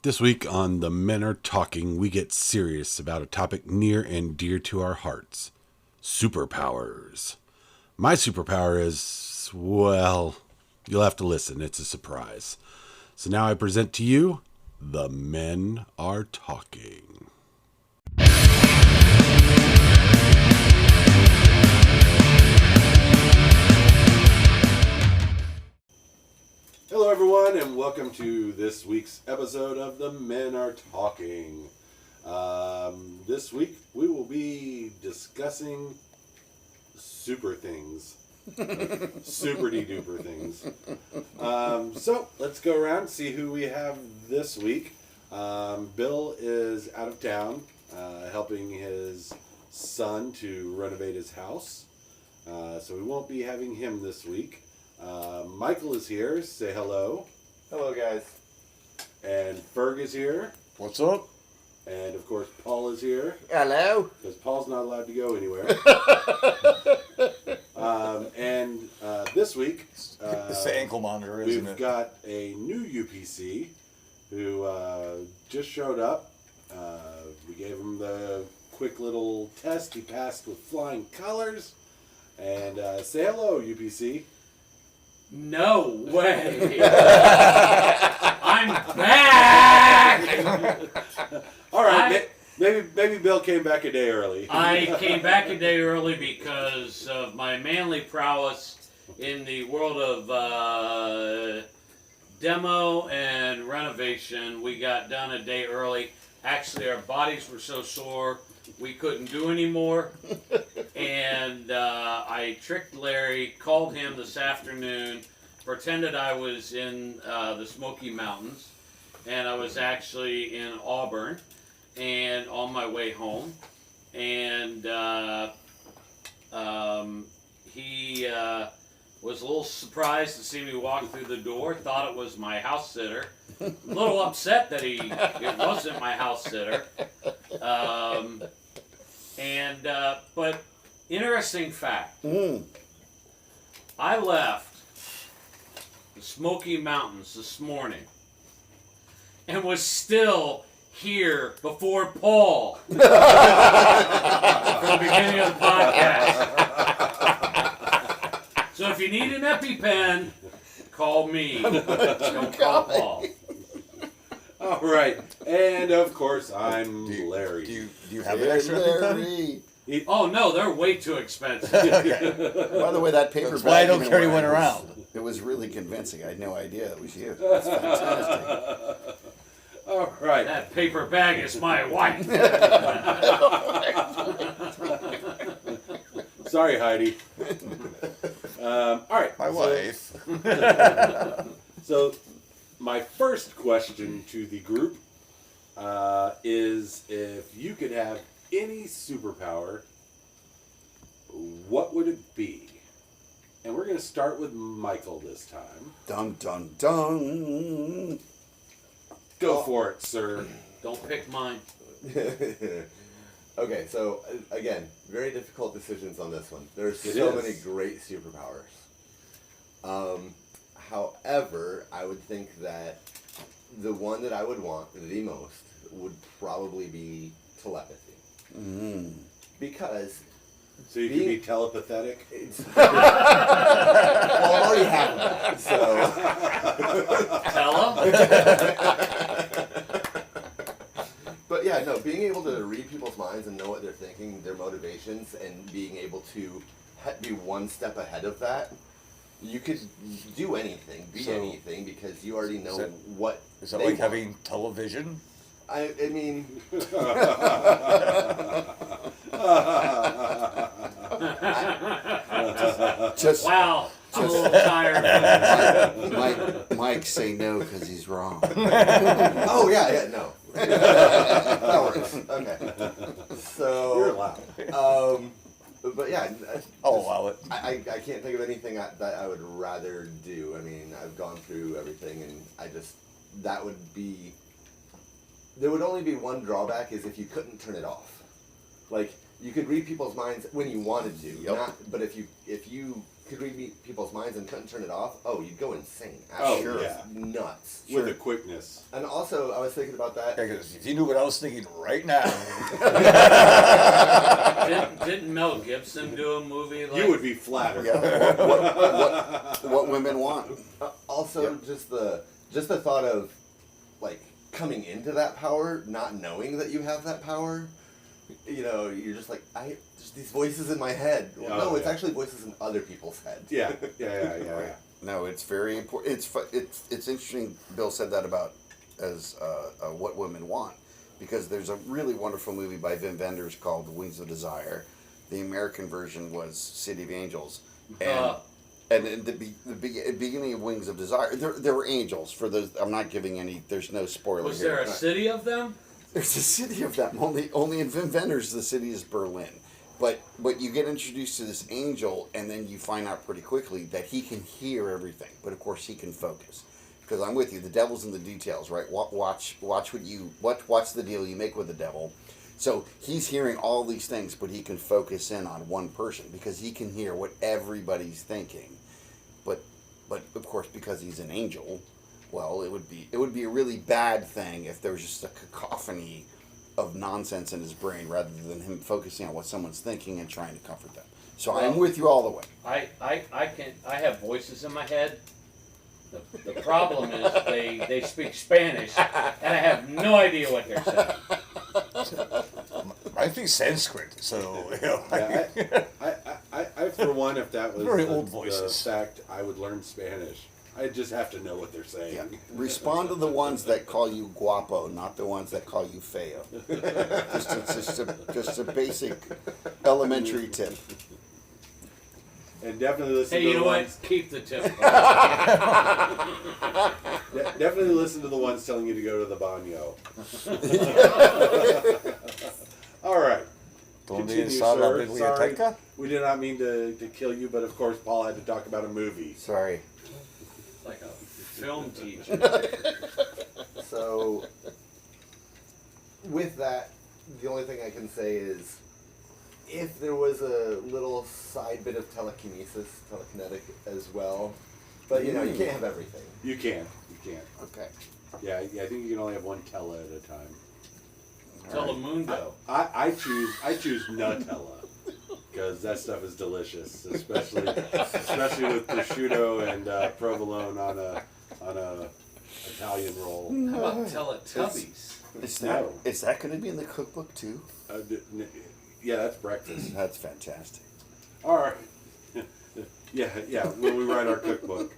This week on The Men Are Talking, we get serious about a topic near and dear to our hearts. Superpowers. My superpower is, well, you'll have to listen. It's a surprise. So now I present to you, The Men Are Talking. Hello everyone, and welcome to this week's episode of The Men Are Talking. This week we will be discussing super things. Super-de-duper things. So let's go around and see who we have this week. Bill is out of town helping his son to renovate his house. So we won't be having him this week. Michael is here. Say hello. Hello, guys. And Ferg is here. What's up? And of course, Paul is here. Hello. Because Paul's not allowed to go anywhere. And this week, It's the ankle monitor, isn't we've it? got a new UPC who just showed up. We gave him the quick little test. He passed with flying colors. And say hello, UPC. No way! I'm back! All right, maybe Bill came back a day early. I came back a day early because of my manly prowess in the world of demo and renovation. We got done a day early. Actually, our bodies were so sore we couldn't do anymore. And I tricked Larry, called him this afternoon, pretended I was in the Smoky Mountains, and I was actually in Auburn and on my way home. And he was a little surprised to see me walk through the door, thought it was my house sitter. A little upset that it wasn't my house sitter. But interesting fact. I left the Smoky Mountains this morning and was still here before Paul for the beginning of the podcast. So if you need an EpiPen, call me. Don't call Paul. All right, and of course I'm Larry. Do you have an extra EpiPen? Oh no, they're way too expensive. By the way, that paper That's bag. why I don't you know, carry where one I was- around. It was really convincing. I had no idea it was you. It's fantastic. All right. That paper bag is my wife. Sorry, Heidi. All right. My wife. So, my first question to the group is, if you could have any superpower, what would it be? And we're going to start with Michael this time. Dun dun dun. Go for it, sir. Don't pick mine. Okay, so again, very difficult decisions on this one. There's It so is. many great superpowers. However, I would think that the one that I would want the most would probably be telepathy. Because So you could be telepathetic? it's well, I already have that, so Tell him. But yeah, no, being able to read people's minds and know what they're thinking, their motivations, and being able to be one step ahead of that, you could do anything, be So- anything, because you already know what. Is that they like want. having television? I mean, Just Wow, I'm a little tired. Mike say no because he's wrong. oh yeah, no. That works. Okay. You're So, allowed. but yeah, I'll allow it. I can't think of anything that I would rather do. I mean, I've gone through everything, and that would be. There would only be one drawback, is if you couldn't turn it off. Like, you could read people's minds when you wanted to, Yep. but if you could read people's minds and couldn't turn it off, you'd go insane. Oh, Absolutely yeah. nuts. With a quickness. And also, I was thinking about that. Because if you knew what I was thinking right now, Didn't Mel Gibson do a movie like? You would be flattered. Yeah. What women want. Also, Yep. just the thought of like coming into that power, not knowing that you have that power. You know, you're just like, there's these voices in my head. Well, Oh, no, it's yeah. actually voices in other people's heads. Yeah. No, it's very important. It's interesting. Bill said that about as what women want, because there's a really wonderful movie by Wim Wenders called Wings of Desire. The American version was City of Angels, and in the beginning of Wings of Desire, there were angels. For those, I'm not giving any. There's no spoiler. Was here. there a city of them? There's a city of them. Only in Wim Wenders the city is Berlin. But you get introduced to this angel, and then you find out pretty quickly that he can hear everything. But of course, he can focus. Because I'm with you. The devil's in the details, right? Watch the deal you make with the devil. So he's hearing all these things, but he can focus in on one person because he can hear what everybody's thinking. But of course, because he's an angel, well, it would be a really bad thing if there was just a cacophony of nonsense in his brain rather than him focusing on what someone's thinking and trying to comfort them. So I'm with you all the way. I have voices in my head. The problem is they speak Spanish and I have no idea what they're saying. I think Sanskrit. So you know, Yeah, I for one, if that was Very the, old voices. the fact, I would learn Spanish. I just have to know what they're saying. Yeah. Respond to the ones that call you guapo, not the ones that call you feo. just a basic elementary tip. And definitely listen Hey, to you the know what? ones. Keep the tip. Definitely listen to the ones telling you to go to the baño. All right. Donde Continue, está la sir. Sorry, biblioteca? we did not mean to kill you, but of course Paul had to talk about a movie. Sorry. Like a film teacher. So, with that, the only thing I can say is, if there was a little side bit of telekinetic as well, but you know, you can't have everything. You can't. Okay. Yeah, I think you can only have one tella at a time. Telemundo. I choose Nutella because that stuff is delicious, especially with prosciutto and provolone on a Italian roll. How about Teletubbies? Is that going to be in the cookbook too? Yeah, that's breakfast. That's fantastic. All right. Yeah. When we write our cookbook,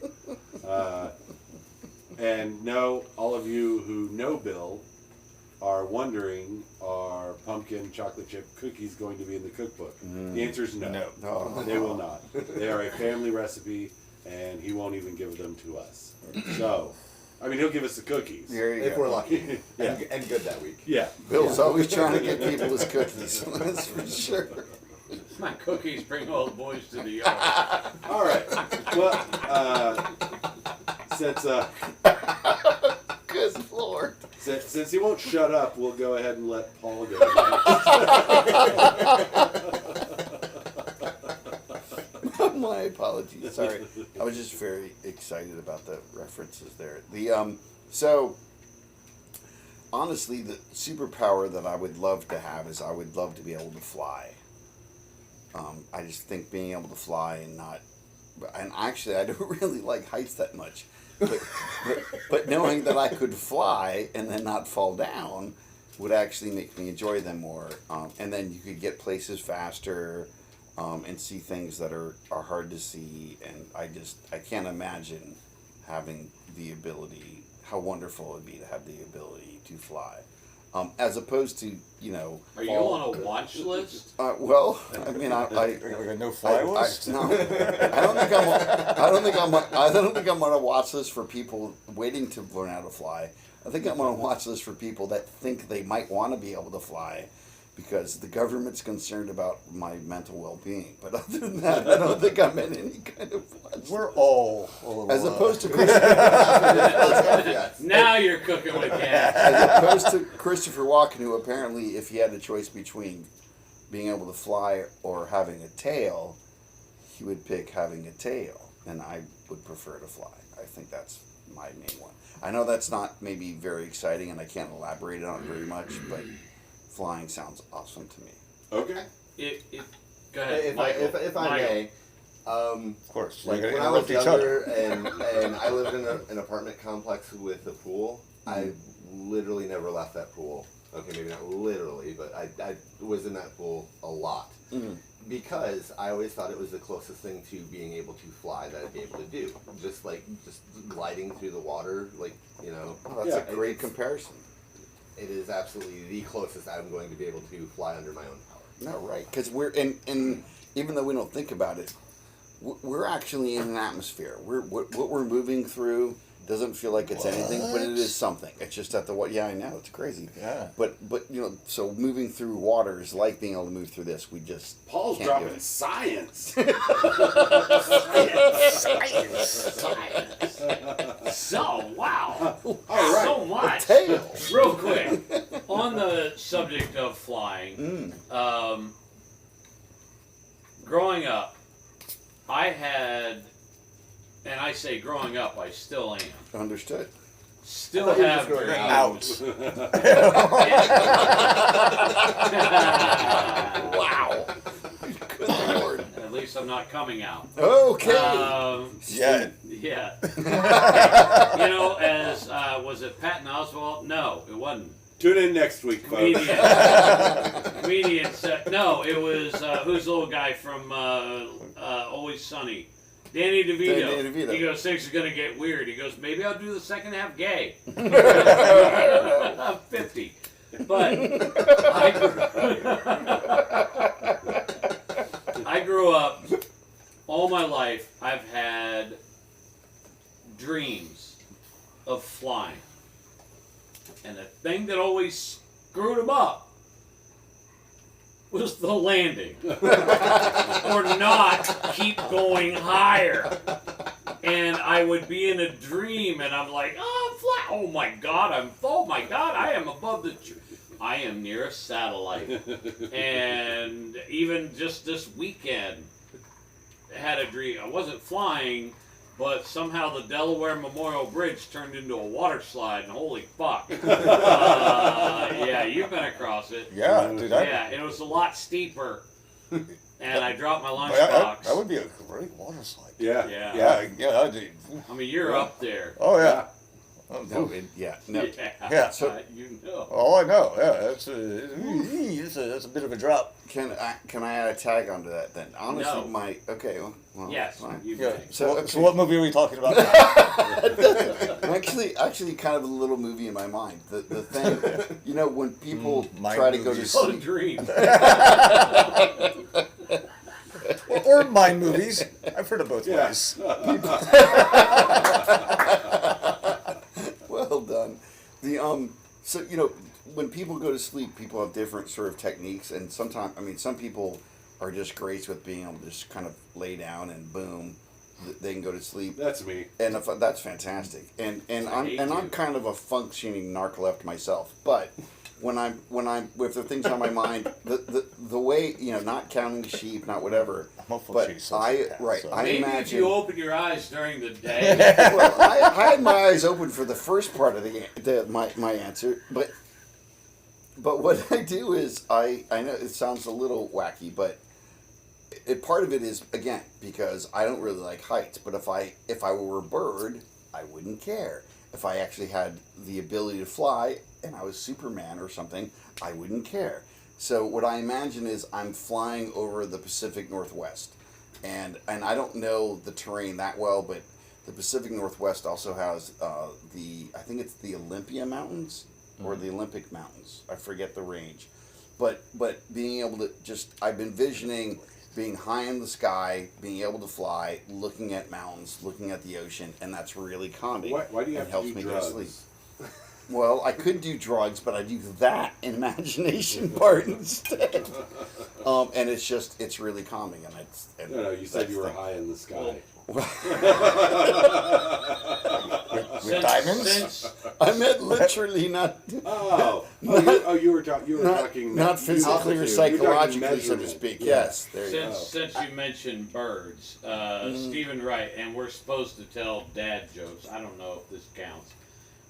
and no, all of you who know Bill are wondering, are pumpkin chocolate chip cookies going to be in the cookbook? The answer is no. No. They will not. They are a family recipe, and he won't even give them to us. So, I mean, he'll give us the cookies. There you If go. we're lucky. Yeah. And good that week. Yeah. Bill's always trying to get people his cookies. That's for sure. My cookies bring all the boys to the yard. All right. Well, since Good Lord. since he won't shut up, we'll go ahead and let Paul go. My apologies. Sorry. I was just very excited about the references there. So honestly, the superpower that I would love to have is I would love to be able to fly. I just think being able to fly and actually I don't really like heights that much, but knowing that I could fly and then not fall down would actually make me enjoy them more. And then you could get places faster, and see things that are hard to see. And I can't imagine having the ability, how wonderful it would be to have the ability to fly. As opposed to, Are you on a watch list? well, I mean, Like a no-fly list? no, I don't think I'm on a watch list for people waiting to learn how to fly. I think I'm on a watch list for people that think they might want to be able to fly, because the government's concerned about my mental well-being. But other than that, I don't think I'm in any kind of watch list. We're all a little, As opposed to Yes. Now you're cooking with gas. as opposed to Christopher Walken, who apparently, if he had a choice between being able to fly or having a tail, he would pick having a tail, and I would prefer to fly. I think that's my main one. I know that's not maybe very exciting, and I can't elaborate on it very much, but flying sounds awesome to me. Okay. Go ahead, If I Michael. may, Of course. like You're when gonna I was interrupt each other. younger and I lived in an apartment complex with a pool, I literally never left that pool. Okay, maybe not literally, but I was in that pool a lot. Because I always thought it was the closest thing to being able to fly that I'd be able to do. Just gliding through the water, like, you know. Oh, that's a great comparison. It is absolutely the closest I'm going to be able to fly under my own power. No, right? Because we're and even though we don't think about it, we're actually in an atmosphere. What we're moving through doesn't feel like it's anything, but it is something. It's just at the what? Yeah, I know it's crazy. Yeah. But you know, so moving through water is like being able to move through this. We just Paul's can't do dropping it. science. So, wow. All right. So much. Tail. Real quick, on the subject of flying, growing up, I had, and I say growing up, I still am, Understood. still thought you were have just going dreams. Wow. Good Lord. At least I'm not coming out. Okay. Yeah. Yeah. You know, as, was it Patton Oswalt? No, it wasn't. Tune in next week, folks. Comedian said, no, it was, who's the little guy from Always Sunny? Danny DeVito. Danny DeVito. He goes, things are going to get weird. He goes, maybe I'll do the second half gay. I'm 50. But I grew up, all my life, I've had dreams of flying. And the thing that always screwed them up was the landing. Or not keep going higher. And I would be in a dream and I'm like, oh, I'm flying. Oh my God, I am above the I am near a satellite. And even just this weekend, I had a dream. I wasn't flying, but somehow the Delaware Memorial Bridge turned into a water slide, and holy fuck. Yeah, you've been across it. Yeah, dude. Yeah, and it was a lot steeper. And I dropped my lunchbox. That would be a great water slide. Yeah. Yeah. Yeah. I mean, you're up there. Oh, yeah. No. No. Yeah. So- You know. Oh, I know. Yeah, that's a bit of a drop. Can I add a tag onto that then? Honestly, No. well, Yes. fine. You Yeah. may. So, So what movie are we talking about now? actually, kind of a little movie in my mind. The thing, you know, when people my try to go to movies. Oh, sleep. dream. or mind movies. I've heard of both Yeah. ways. Well done. So you know, when people go to sleep, people have different sort of techniques, and sometimes, I mean, some people are just great with being able to just kind of lay down and boom, they can go to sleep. That's me. And that's fantastic. And I'm kind of a functioning narcoleptic myself. But when I'm with the things on my mind, the way, you know, not counting sheep, not whatever. Hopefully But she's I sociopath, right, so. I Maybe if imagine. you open your eyes during the day. Well, I had my eyes open for the first part of my answer, but what I do is I know it sounds a little wacky, but part of it is, again, because I don't really like heights. But if I were a bird, I wouldn't care. If I actually had the ability to fly and I was Superman or something, I wouldn't care. So what I imagine is I'm flying over the Pacific Northwest, and I don't know the terrain that well, but the Pacific Northwest also has I think it's the Olympia Mountains or the Olympic Mountains. I forget the range, but being able to I've been envisioning being high in the sky, being able to fly, looking at mountains, looking at the ocean, and that's really calming. Why do you and have helps to do me drugs? go to sleep. Well, I could do drugs, but I do that imagination part instead. And it's really calming, and No, you said that's you were the- high in the sky. Since- diamonds? since- I meant literally, not You were talking not physically or altitude. psychologically, so to speak. Yeah. Yes, there you go. Since you mentioned birds, Stephen Wright, and we're supposed to tell dad jokes. I don't know if this counts,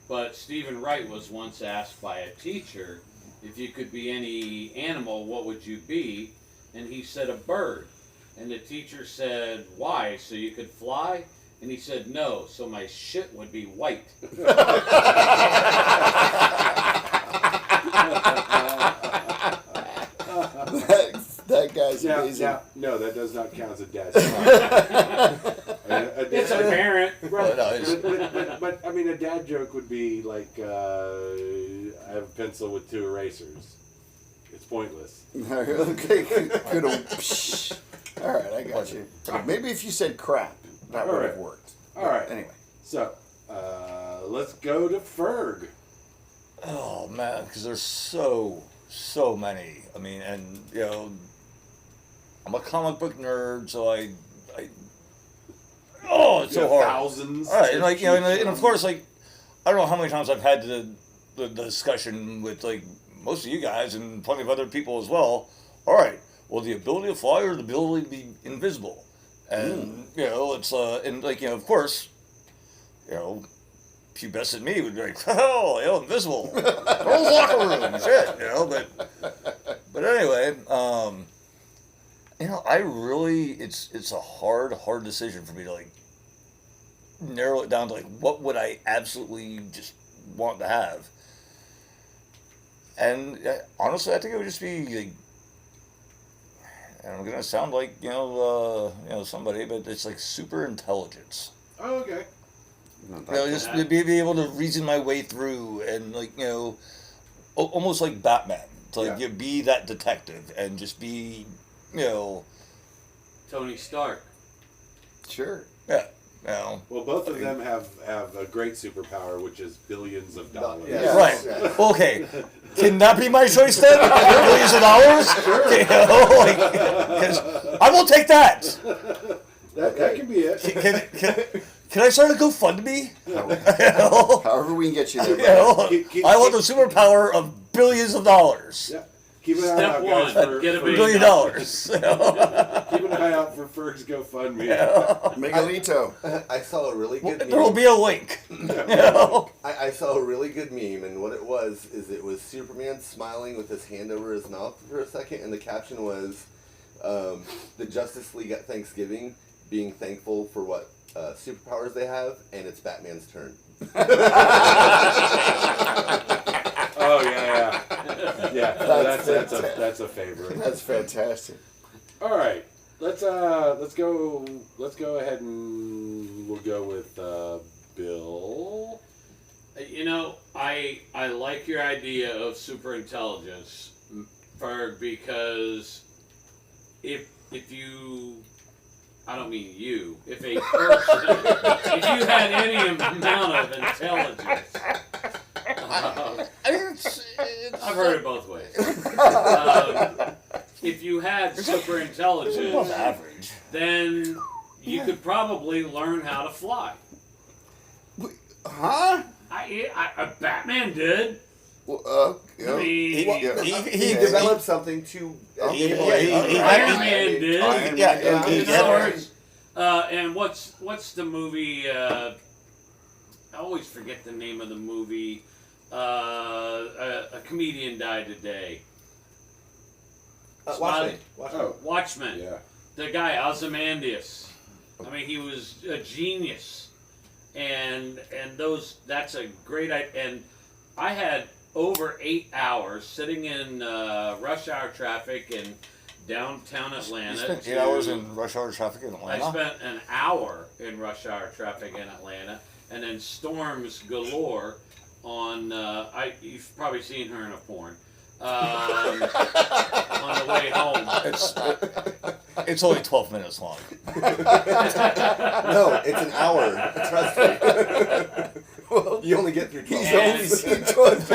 but Stephen Wright was once asked by a teacher, if you could be any animal, what would you be? And he said a bird. And the teacher said, why? So you could fly? And he said, no, so my shit would be white. That guy's amazing. No, that does not count as a dad. It's apparent. Well, no, it's, But I mean, a dad joke would be like, I have a pencil with 2 erasers. It's pointless. Okay, good old. Psh. All right, I got you. Maybe if you said crap, that All would right. have worked. All right. Anyway, So, let's go to Ferg. oh man, because there's so many. I mean, and you know, I'm a comic book nerd, so I oh, it's so hard. Thousands. All right, and like you know, and of course, like I don't know how many times I've had the discussion with like most of you guys and plenty of other people as well. All right, well, the ability to fly or the ability to be invisible, and you know, it's and like you know, of course, you know, pubescent me would be like, oh, you know, invisible, go to the locker room, shit, you know, but anyway, you know, I really, it's a hard decision for me to like narrow it down to like what would I absolutely just want to have. And honestly, I think it would just be like, and I'm gonna sound like you know somebody, but it's like super intelligence. Oh, okay. You know, just to be able to reason my way through and like you know, almost like Batman to like Yeah. you be that detective and just be you know Tony Stark. sure. yeah you know. Well, both of them have a great superpower, which is billions of dollars. Yeah. Right. Yeah. Okay. Can that be my choice then? Billions of dollars? Sure. You know, like, 'cause I will take that. That can be it. Can I start a GoFundMe? You know? However we can get you there. You know, Keep- I want the superpower of billions of dollars. Yeah. Keep an eye Step out, one, guys, for, get a for- big- $1 billion. You know? keep an eye out for Ferg's GoFundMe. Miguelito. I saw a really good There will meme. be a link. You know? I saw a really good meme, and what it was is it was Superman smiling with his hand over his mouth for a second, and the caption was, "The Justice League at Thanksgiving being thankful for what superpowers they have, and it's Batman's turn." Oh yeah. That's a favorite. That's fantastic. All right, let's go ahead and we'll go with Bill. You know, I like your idea of super intelligence, Ferg, because if you, I don't mean you, if a person, if you had any amount of intelligence, I've heard it both ways. If you had super Above intelligence, average. then you could probably learn how to fly. Huh? Batman did. Well, I yeah. mean, He developed something to enable Iron Man did. Iron Yeah, Man did. he And had- so, and what's the movie? I always forget the name of the movie. A comedian died today. Watchmen. Oh, Watchmen. yeah. The guy Ozymandias. I mean, he was a genius, and that's a great idea. And I had over 8 hours sitting in rush hour traffic in downtown Atlanta. You spent 8 to- hours in rush hour traffic in Atlanta? I spent an hour in rush hour traffic in Atlanta, and then storms galore on. You've probably seen her in a porn. On the way home. It's only 12 minutes long. No, it's an hour. Trust me. Well, You only get through 12 he's And- only seen 12.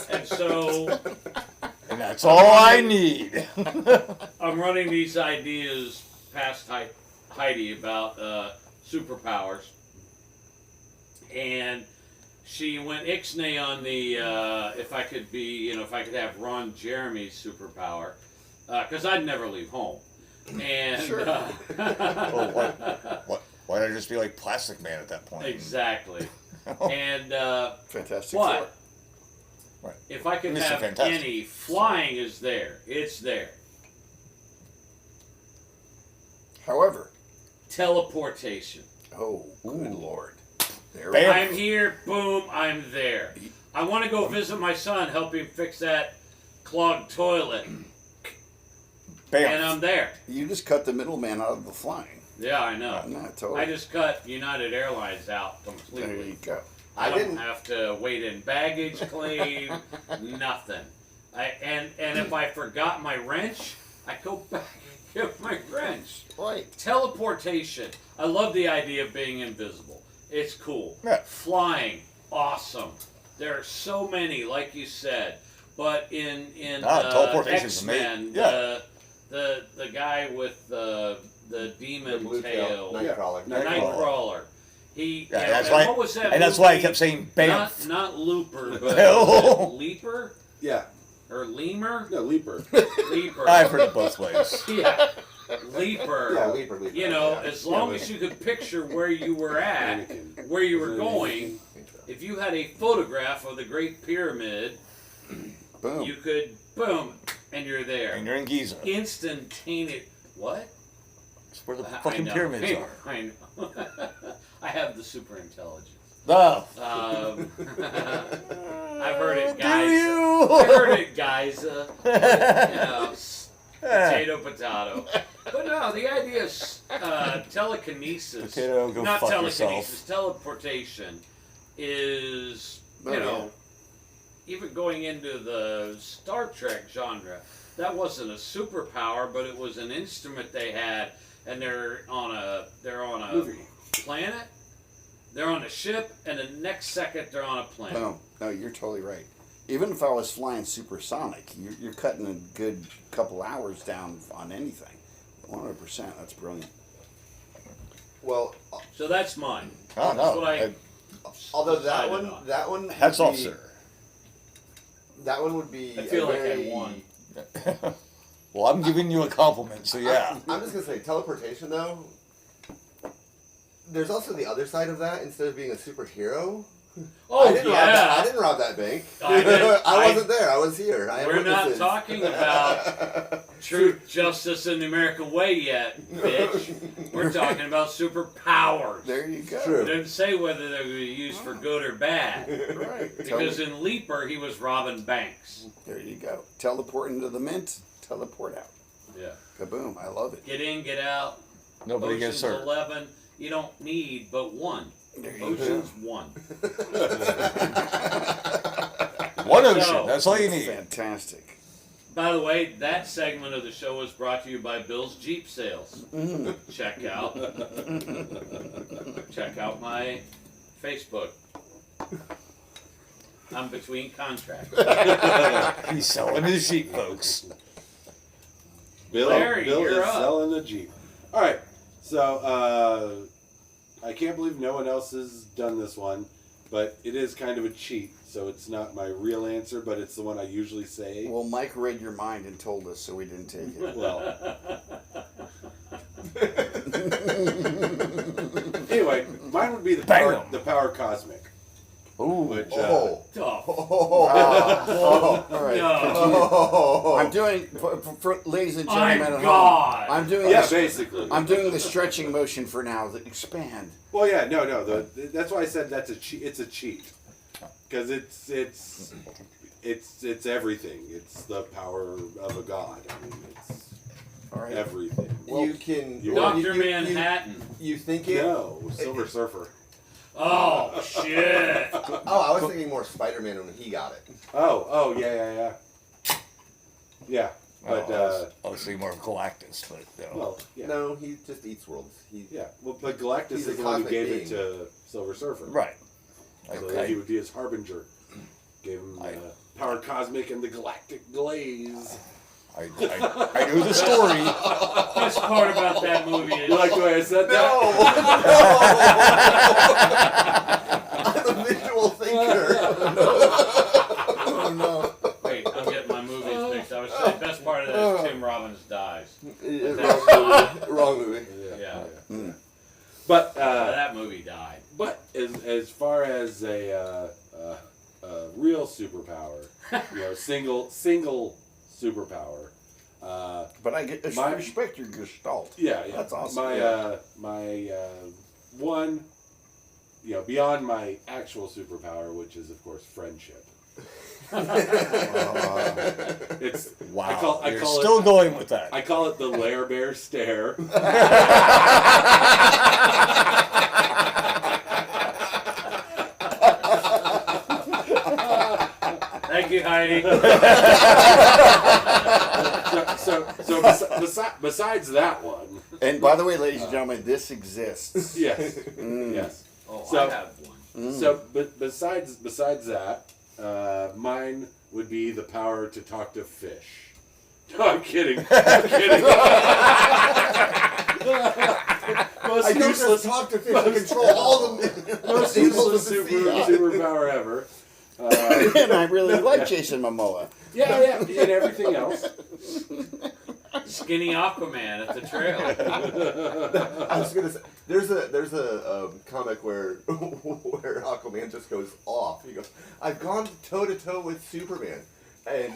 And so And that's all I need. I'm running these ideas past Heidi about superpowers. and she went ixnay on the if I could have Ron Jeremy's superpower, because I'd never leave home. And Sure. Why not just be like Plastic Man at that point? exactly. And Fantastic but Four. Right. if I could Mr. have Fantastic. any, flying is there. It's there. However, Teleportation. oh, good lord. There we Bam. go. I'm here, boom, I'm there. I want to go visit my son, help him fix that clogged toilet, Bam. and I'm there. You just cut the middleman out of the flying. Yeah, I know. No, totally. I just cut United Airlines out There completely. you go. I I don't didn't- have to wait in baggage claim, nothing. And if I forgot my wrench, I go back and get my wrench. Right. Teleportation. I love the idea of being invisible. It's cool. Yeah. Flying, awesome. There are so many, like you said. But in teleportation's X-Men, amazing. Yeah. the guy with the demon blue tail, tail, Nightcrawler. Nightcrawler. He Yeah, and that's what why. was that And that's why I movie? kept saying bam. Not Looper, but No. was it Leaper Yeah. or Lemur? No, Leaper. Leaper. I've heard it both ways. Yeah, Leaper. Yeah, Leaper. You know, yeah. as long as you could picture where you were at, Anakin. where you were going, if you had a photograph of the Great Pyramid, Boom. you could, boom, and you're there. And you're in Giza. Instantaneous. What? That's where the I fucking know. pyramids are. I know. I have the super intelligence. Oh. I've heard it, Do guys. you? I heard it, guys. Potato. But no, the idea of telekinesis, Potato, go not fuck telekinesis, yourself. teleportation is, Oh, you know, even going into the Star Trek genre, that wasn't a superpower, but it was an instrument they had, and they're on a Movie. planet, they're on a ship, and the next second they're on a planet. Boom. No, you're totally right. Even if I was flying supersonic, you're cutting a good couple hours down on anything. 100%. That's brilliant. Well, So that's mine. Oh, That's no. what I although decided on. that one, Hats would off, be- sir. That one would be. I feel a like very, I won. Well, I'm giving you a compliment, so yeah. I'm just gonna say teleportation though. There's also the other side of that. Instead of being a superhero, Oh I yeah. didn't rob that bank. I I wasn't there. I was here. I had We're not witnesses. talking about truth, justice, and the American way yet, bitch. We're talking about superpowers. There you go. True. It didn't say whether they were used for good or bad. Right. Because in Leaper, he was robbing banks. There you go. Teleport into the mint, teleport out. Yeah. Kaboom. I love it. Get in, get out. Nobody gets Ocean's hurt. 11. You don't need but one. There you Ocean's 1. One ocean. So- That's all you go. need. Fantastic. By the way, that segment of the show was brought to you by Bill's Jeep Sales. Check out my Facebook. I'm between contracts. He's selling his sheep, folks. Bill, Larry, Bill you're is up. selling a Jeep. All right. So I can't believe no one else has done this one, but it is kind of a cheat. So it's not my real answer, but it's the one I usually say. Well, Mike read your mind and told us, so we didn't take it. Well. Anyway, mine would be Bam. the power cosmic, Ooh. which Oh. Tough. All right. No. I'm doing, for ladies and gentlemen I'm at God. home, I'm doing yeah, this, basically. I'm doing the stretching motion for now. The expand. Well, yeah, no. That's why I said that's a cheat. It's a cheat because it's everything. It's the power of a god. I mean, it's All right. everything. You can. Dr. Manhattan. You think it? No, Silver Surfer. Oh, shit. Oh, I was thinking more Spider-Man when he got it. Oh, yeah. Yeah, but I was thinking more of Galactus, but no. well, yeah, No, he just eats worlds. yeah. Well, but Galactus He's is a the one who cosmic gave being. it to Silver Surfer. Right. So that he would be his harbinger. Gave him power cosmic and the galactic glaze. I knew the story. Best part about that movie is You like the way I said that? Oh no. Wait, I'm getting my movies mixed. I was saying the best part of that is Tim Robbins dies. Wrong movie. Yeah. But That movie died. but as far as a real superpower, single superpower. But I respect your gestalt. Yeah. That's awesome. My one, beyond my actual superpower, which is of course friendship. It's Wow. I You're call still it, going with that. I call it the Lair Bear stare. Thank you, Heidi. Besides that one, And by the way, ladies and gentlemen, this exists. yes, Mm. yes. Oh, So- I have one. So, but besides that, mine would be the power to talk to fish. No, I'm kidding. I'm kidding. Most I don't useless, just talk to fish. I control all the most useless superpower ever. And I really like Jason Momoa. Yeah, and everything else. Skinny Aquaman at the trail. I was gonna say there's a comic where Aquaman just goes off. He goes, "I've gone toe to toe with Superman, and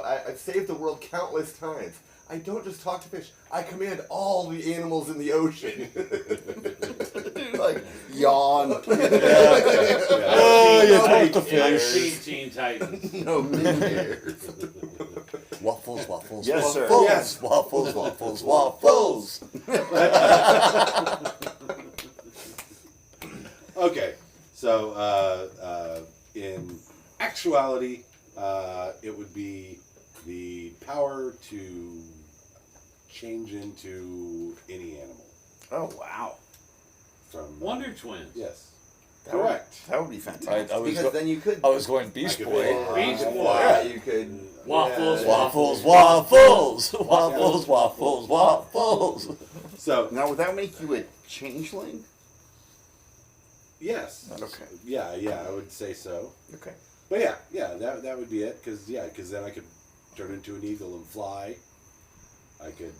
I've saved the world countless times. I don't just talk to fish. I command all the animals in the ocean." Like, yawn. Oh, you talk to I've fish. seen Teen Titans. No big cares. Waffles, waffles, Yes, sir. waffles, Yes. waffles, waffles, waffles. Okay, so in actuality, it would be the power to change into any animal. Oh, wow. From Wonder Twins. Yes, That correct. Would be fantastic. I was Because then you could. going Beast I could Boy. be- Beast Boy. Yeah, you could. Waffles, yeah. Waffles, waffles, waffles, waffles, waffles. So Now, would that make you a changeling? yes, Okay. yeah, I would say so. Okay. But yeah, that would be it. Because then I could turn into an eagle and fly. I could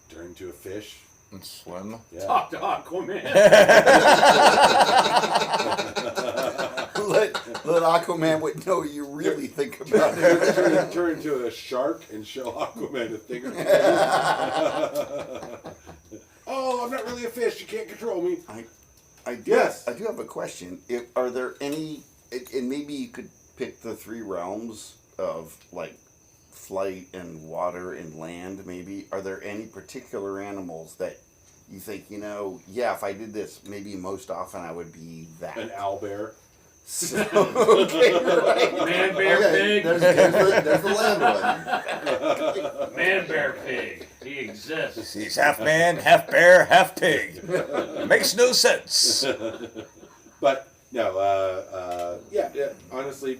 turn into a fish. And swim. Yeah. Talk to Aquaman. Let Aquaman would know you really think about it. turn into a shark and show Aquaman a thing or two. Oh, I'm not really a fish. You can't control me. I do. Yes. I do have a question. Are there any? And maybe you could pick the three realms of like flight and water and land. Maybe are there any particular animals that you think if I did this, maybe most often I would be that. An owlbear. So, okay, right. Man, bear, Okay, pig. there's the land one. Man, bear, pig. He exists. He's half man, half bear, half pig. Makes no sense. But no, yeah. Honestly,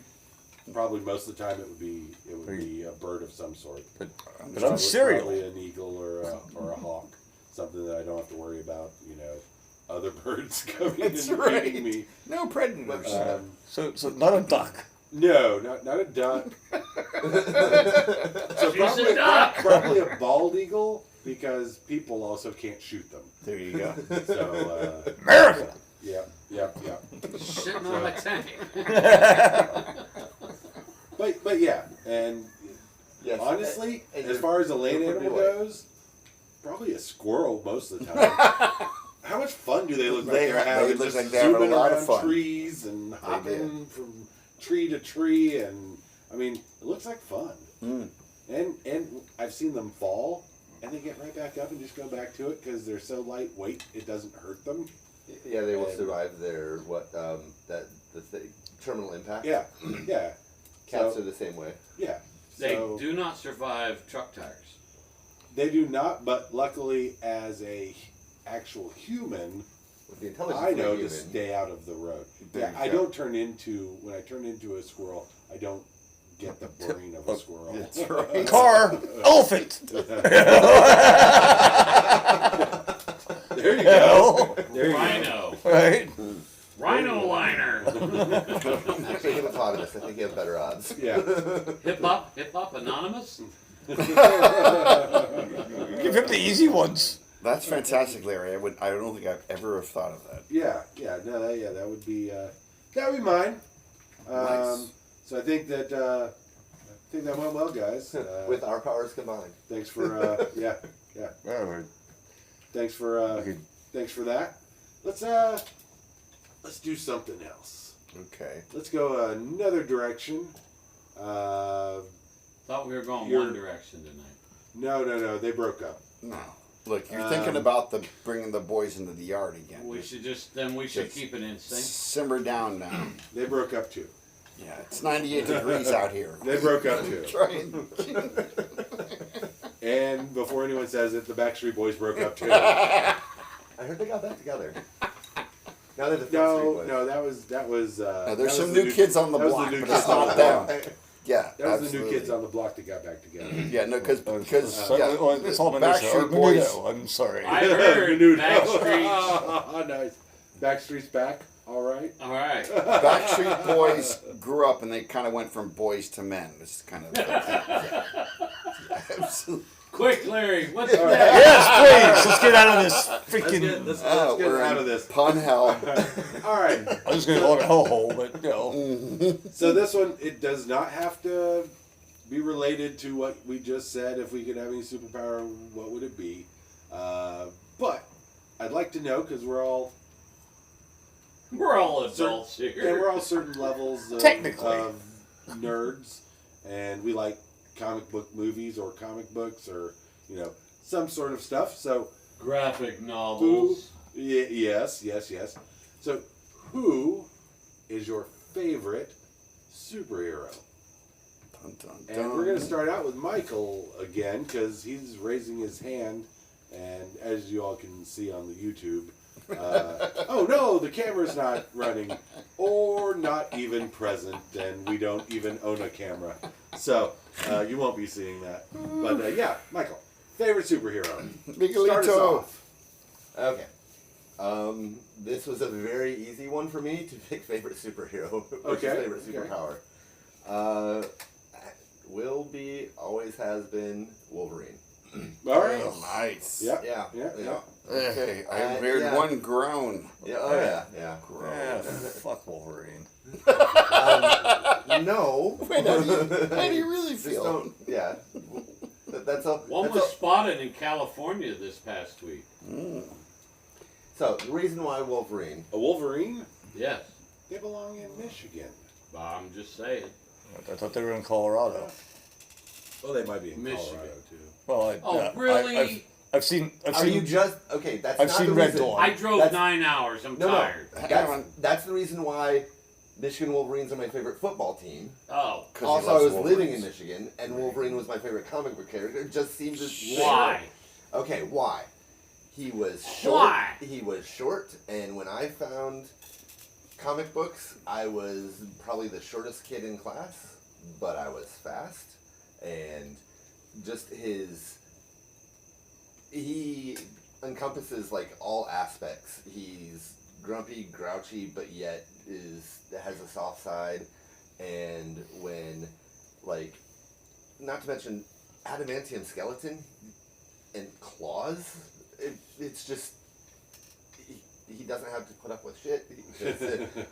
probably most of the time it would be a bird of some sort. But I'm cereal. Probably an eagle or a hawk, something that I don't have to worry about. Other birds coming That's and right. eating me. No predators. So not a duck. No, not a duck. So She's a duck. probably a bald eagle because people also can't shoot them. There you go. So America. yeah. Sitting on my tank. But yeah, and Yes. honestly, and as you're- far as a land you're animal pretty white. goes, probably a squirrel most of the time. How much fun do they look like They they're having? look Just like they're having a zooming lot of around fun. trees and hopping from tree to tree, and I mean, it looks like fun. Mm. And I've seen them fall, and they get right back up and just go back to it because they're so lightweight it doesn't hurt them. Yeah, they will And- survive their terminal impact. Yeah, yeah. Cats So- are the same way. Yeah. They So do not survive truck tires. they do not, but luckily, as a actual human, With the intelligence I of a know to human. stay out of the road. There Yeah, you I go. don't when I turn into a squirrel, I don't get the brain of a squirrel. That's right. Car. Elephant. There you go. No. There you go. Rhino. Right. Rhino liner. Actually, hippopotamus. I think you have better odds. Yeah. Hip hop anonymous. Give him the easy ones. That's fantastic, Larry. I don't think I've ever have thought of that. Yeah. That would be mine. Nice. So I think that went well, guys. With our powers combined. Thanks for yeah. Thanks for that. Let's do something else. Okay. Let's go another direction. Thought we were going You're- one direction tonight. No. They broke up. No. Look, you're thinking about bringing the boys into the yard again. We should keep it in sync. Simmer down now. They broke up too. Yeah, it's 98 degrees out here. They broke up too. Try and And before anyone says it, the Backstreet Boys broke up too. I heard they got back together. Now they're the Backstreet Boys. No, that was. Now, there's that some was the new kids on the that was block, new but kids it's on not the them. block. Yeah, That was the new absolutely. kids on the block that got back together. Yeah, no, because It's all Backstreet Boys. I'm sorry. I heard Menudo. Backstreet. Nice. Backstreet's back. All right. All right. Backstreet Boys grew up and they kind of went from boys to men. It's kind of absolutely. Quick, Larry. What's All right. that? Yes, please. Let's get out of this Let's freaking. get We're out in of this. pun hell. All right. I was going to call it a hellhole, but you know. So this one, it does not have to be related to what we just said. If we could have any superpower, what would it be? But I'd like to know, because we're all adults and here. we're all certain levels Technically. of nerds, and we like comic book movies or comic books or some sort of stuff. So Graphic novels. yes. So who is your favorite superhero? Dun, dun, And dun. we're going to start out with Michael again, because he's raising his hand, and as you all can see on the YouTube, oh no, the camera's not running, or not even present, and we don't even own a camera. So, you won't be seeing that. But yeah, Michael, favorite superhero. Start us Miguelito. off. Okay. This was a very easy one for me to pick favorite superhero. Okay, Favorite okay. superpower. Will be, always has been, Wolverine. All right. Oh, nice. Yeah. Yeah. Okay, I heard yeah. one groan. Yeah. Oh yeah. Yeah. Yeah, fuck Wolverine. No. Wait, how do you really Just feel? don't. Yeah. That's all. One that's was all. spotted in California this past week. So the reason why Wolverine. A Wolverine? Yes. They belong in Michigan. I'm just saying. I thought they were in Colorado. Oh, they might be in Michigan. Colorado, too. Well, Oh, really? I've seen. Are you just okay? That's I've not seen the Red reason. Dawn. I drove That's- 9 hours. I'm No, tired. That's the reason why Michigan Wolverines are my favorite football team. Oh, 'Cause he Also, I loves was living in Wolverines. Michigan, and Wolverine was my favorite comic book character. It just seems as why? Okay, why? He was short. Why? He was short, and when I found comic books, I was probably the shortest kid in class, but I was fast, and just he encompasses like all aspects. He's grumpy, grouchy, but yet has a soft side, and when not to mention adamantium skeleton and claws. It's just he doesn't have to put up with shit.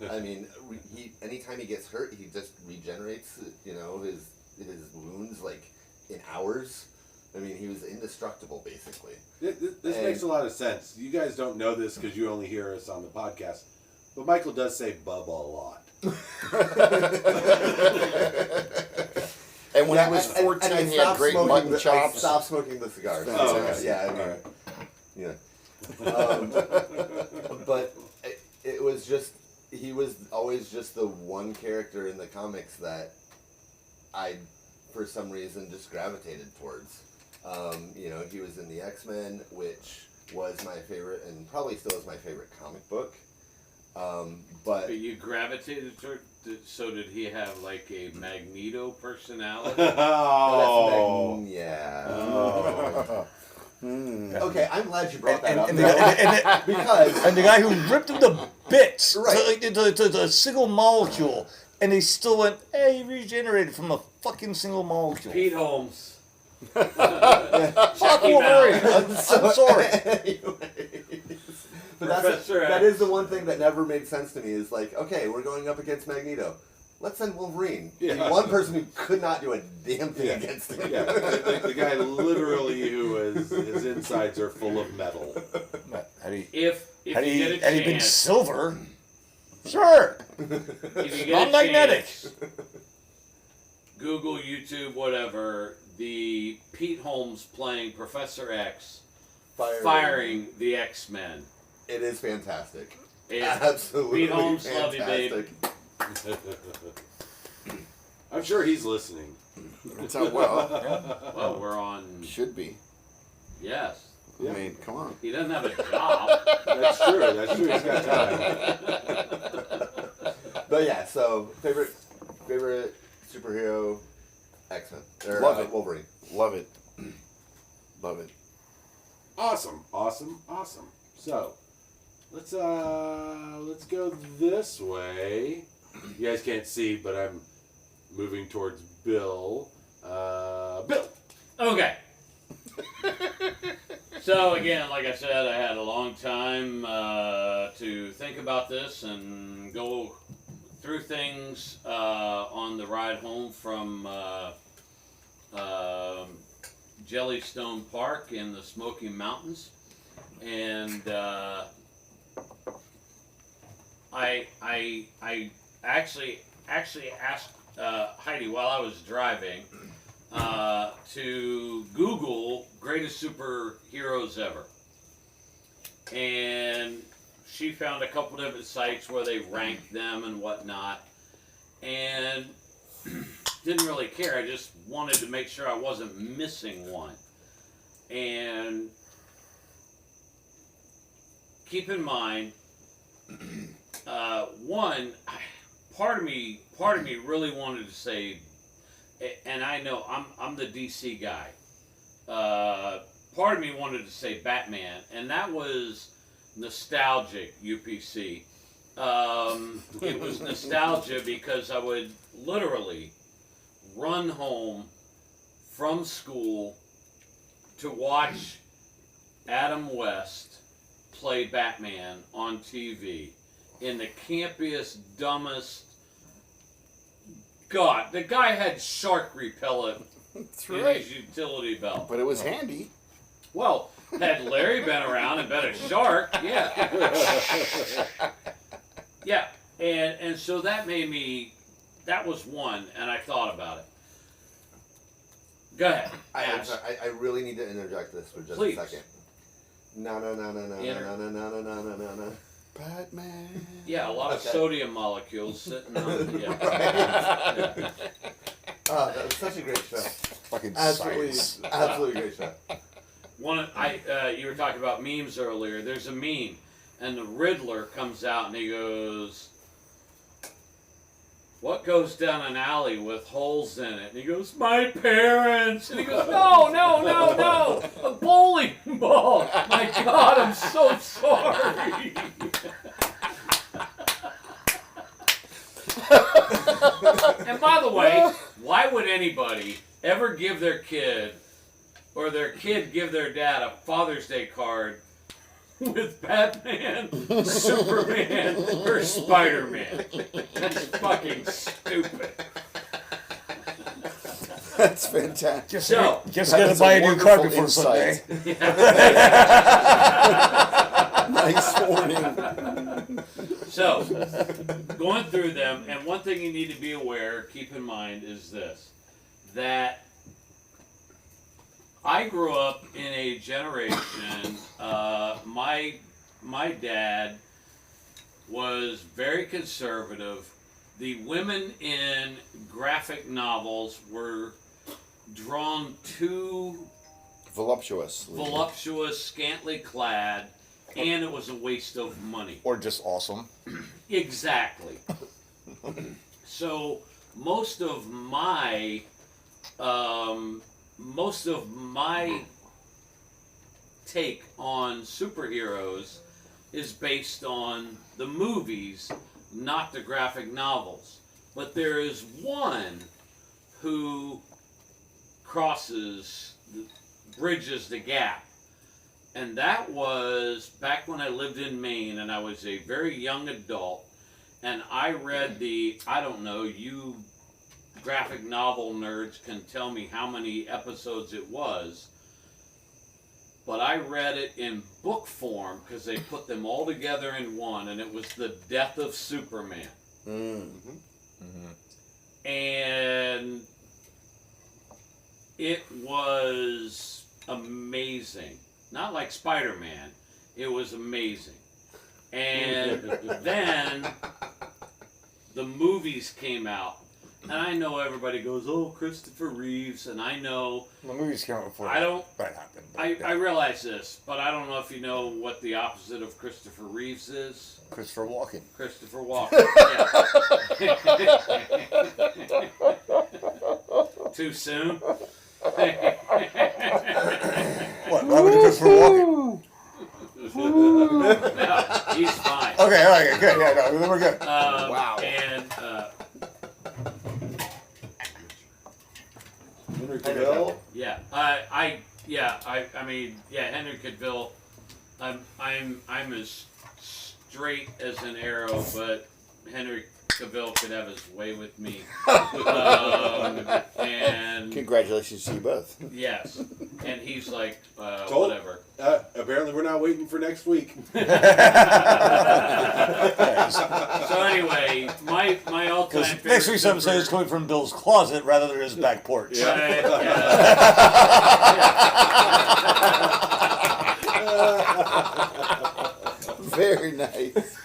I mean, anytime he gets hurt, he just regenerates. His wounds in hours. I mean, he was indestructible basically. This makes a lot of sense. You guys don't know this because you only hear us on the podcast, but Michael does say Bubba a lot. And when he was 14, and I he had stopped great smoking mutton I chops. stopped smoking the cigars. Oh, okay. Yeah, I mean, All right. yeah. But it was just he was always just the one character in the comics that I, for some reason, just gravitated towards. He was in the X-Men, which was my favorite and probably still is my favorite comic book. But You gravitated toward. So did he have like a Magneto personality? Oh. yeah. Oh. Okay, I'm glad you brought that up. And the because guy who ripped him to bits, Right. the single molecule, and they still went, hey, he regenerated from a fucking single molecule. Pete Holmes. Fuck him Wolverine. out. I'm sorry. Anyways. But Professor that X. is the one thing that never made sense to me is like, okay, we're going up against Magneto. Let's send Wolverine. Yeah. The one person who could not do a damn thing Yeah. against him. Yeah, the guy literally who is his insides are full of metal. Had he, If had you he, get a had he been chance, silver, sure. if you get I'm a magnetic. chance, Google, YouTube, whatever, the Pete Holmes playing Professor X firing the X-Men. It is fantastic. It- Absolutely Pete Holmes, love you, babe. fantastic. I'm sure he's listening. That's how well Well, we're on. should be. Yes. I mean, come on. He doesn't have a job. That's true. That's true. He's got time. But yeah, so favorite superhero, X-Men. Or, Love it. Wolverine. Love it. Love it. Awesome. So, let's go this way. You guys can't see, but I'm moving towards Bill. Bill. Okay. So again, like I said, I had a long time to think about this and go through things on the ride home from Jellystone Park in the Smoky Mountains, and I actually asked Heidi while I was driving to Google greatest superheroes ever, and she found a couple different sites where they ranked them and whatnot, and didn't really care. I just wanted to make sure I wasn't missing one. And keep in mind, one, part of me really wanted to say, and I know I'm the DC guy. Part of me wanted to say Batman, and that was nostalgic. UPC. It was nostalgia because I would literally run home from school to watch Adam West play Batman on TV in the campiest, dumbest. God, the guy had shark repellent That's in right. his utility belt. But it was handy. Well, had Larry been around and been a shark, yeah. Yeah, and so that made me, that was one, and I thought about it. Go ahead. Ask. I really need to interject this for just Please. a second. No. Batman. Yeah, a lot of Okay. sodium molecules sitting on. Yeah. Oh, that was such a great show. Fucking Absolutely, science. absolutely great show. You were talking about memes earlier. There's a meme, and the Riddler comes out and he goes, "What goes down an alley with holes in it?" And he goes, "My parents." And he goes, "No, a bowling ball. My God, I'm so sorry." And by the way, why would anybody ever give their kid or their kid give their dad a Father's Day card with Batman, Superman, or Spider-Man? That's fucking stupid. That's fantastic. Just So- gotta buy a new car before Sunday. Nice warning. So, going through them, and one thing you need to be aware, keep in mind, is this, that I grew up in a generation, my dad was very conservative. The women in graphic novels were drawn too Voluptuous. voluptuous, scantily clad, and it was a waste of money. Or just awesome. Exactly. So most of my take on superheroes is based on the movies, not the graphic novels. But there is one who bridges the gap. And that was back when I lived in Maine and I was a very young adult. And I read I don't know, you graphic novel nerds can tell me how many episodes it was. But I read it in book form because they put them all together in one, and it was The Death of Superman. Mm-hmm. And it was amazing. Not like Spider-Man. It was amazing. And then the movies came out. And I know everybody goes, oh, Christopher Reeves. And I know... The movies came out before I don't... that happened. I realize this, but I don't know if you know what the opposite of Christopher Reeves is. Christopher Walken. Christopher Walken. Yeah. Too soon? What? Why would Christopher Walken? No, he's fine. Okay, all right, good. Yeah, no, then we're good. Wow. And Henry Cavill. yeah, I mean, yeah, Henry Cavill. I'm as straight as an arrow, but Henry Cavill could have his way with me. And Congratulations to you both. yes, and he's like, Told- whatever. Apparently, we're not waiting for next week. So anyway, my all-time favorite. Next week's episode is coming from Bill's closet rather than his back porch. Very nice.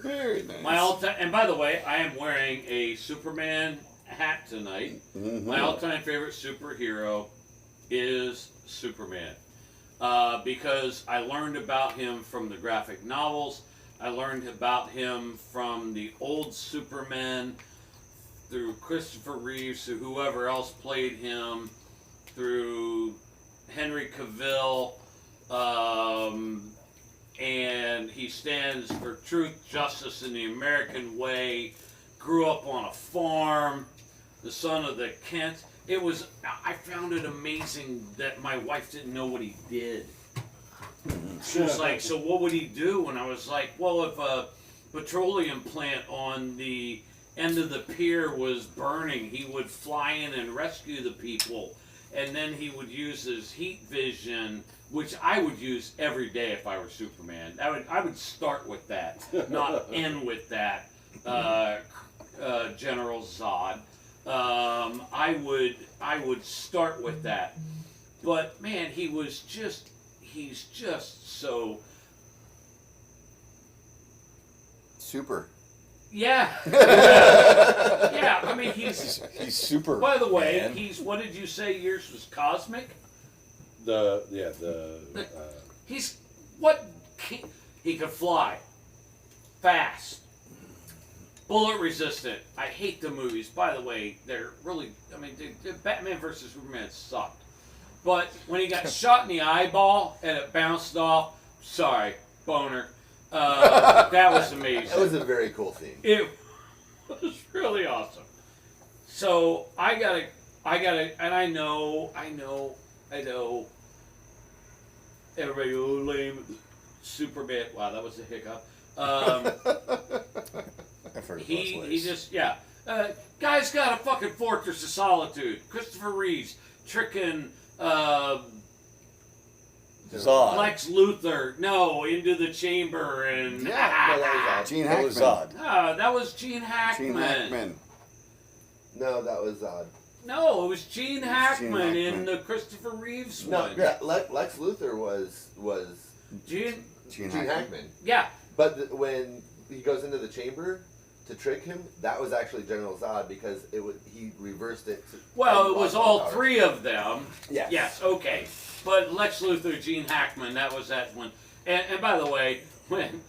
Very nice. My all-time, and by the way, I am wearing a Superman hat tonight. Mm-hmm. My all-time favorite superhero is Superman, because I learned about him from the graphic novels. I learned about him from the old Superman, through Christopher Reeves, through whoever else played him, through Henry Cavill. And he stands for truth, justice, and the American way. Grew up on a farm, the son of the Kents. I found it amazing that my wife didn't know what he did. She was like, so what would he do? And I was like, well, if a petroleum plant on the end of the pier was burning, he would fly in and rescue the people. And then he would use his heat vision, which I would use every day if I were Superman. I would start with that, not end with that, General Zod. I would start with that. But man, he's just so Super. yeah. Yeah, I mean He's super. by the way, man. he's what did you say yours was cosmic? He's what he could fly fast, bullet resistant. I hate the movies. By the way, they're really. I mean, Batman versus Superman sucked. But when he got shot in the eyeball and it bounced off, sorry, boner. That was amazing. That was a very cool scene. It was really awesome. So I gotta, and I know. Everybody, oh, lame, Superman. Wow, that was a hiccup. I've heard it both He ways. just, yeah. Guy's got a fucking Fortress of Solitude. Christopher Reeves tricking Zod. Lex Luthor. No, into the chamber and Yeah, no, that was Gene That Hackman. was Zod. that was Gene Hackman. Gene Hackman. No, that was Zod. No, it was Gene Hackman in Hackman. the Christopher Reeves No, one. yeah, Lex Luthor was Gene, Gene Gene Hackman. Hackman. yeah. But when he goes into the chamber to trick him, that was actually General Zod because he reversed it. Well, it was all power. three of them. Yes. Yes, okay. But Lex Luthor, Gene Hackman, that was that one. And by the way, when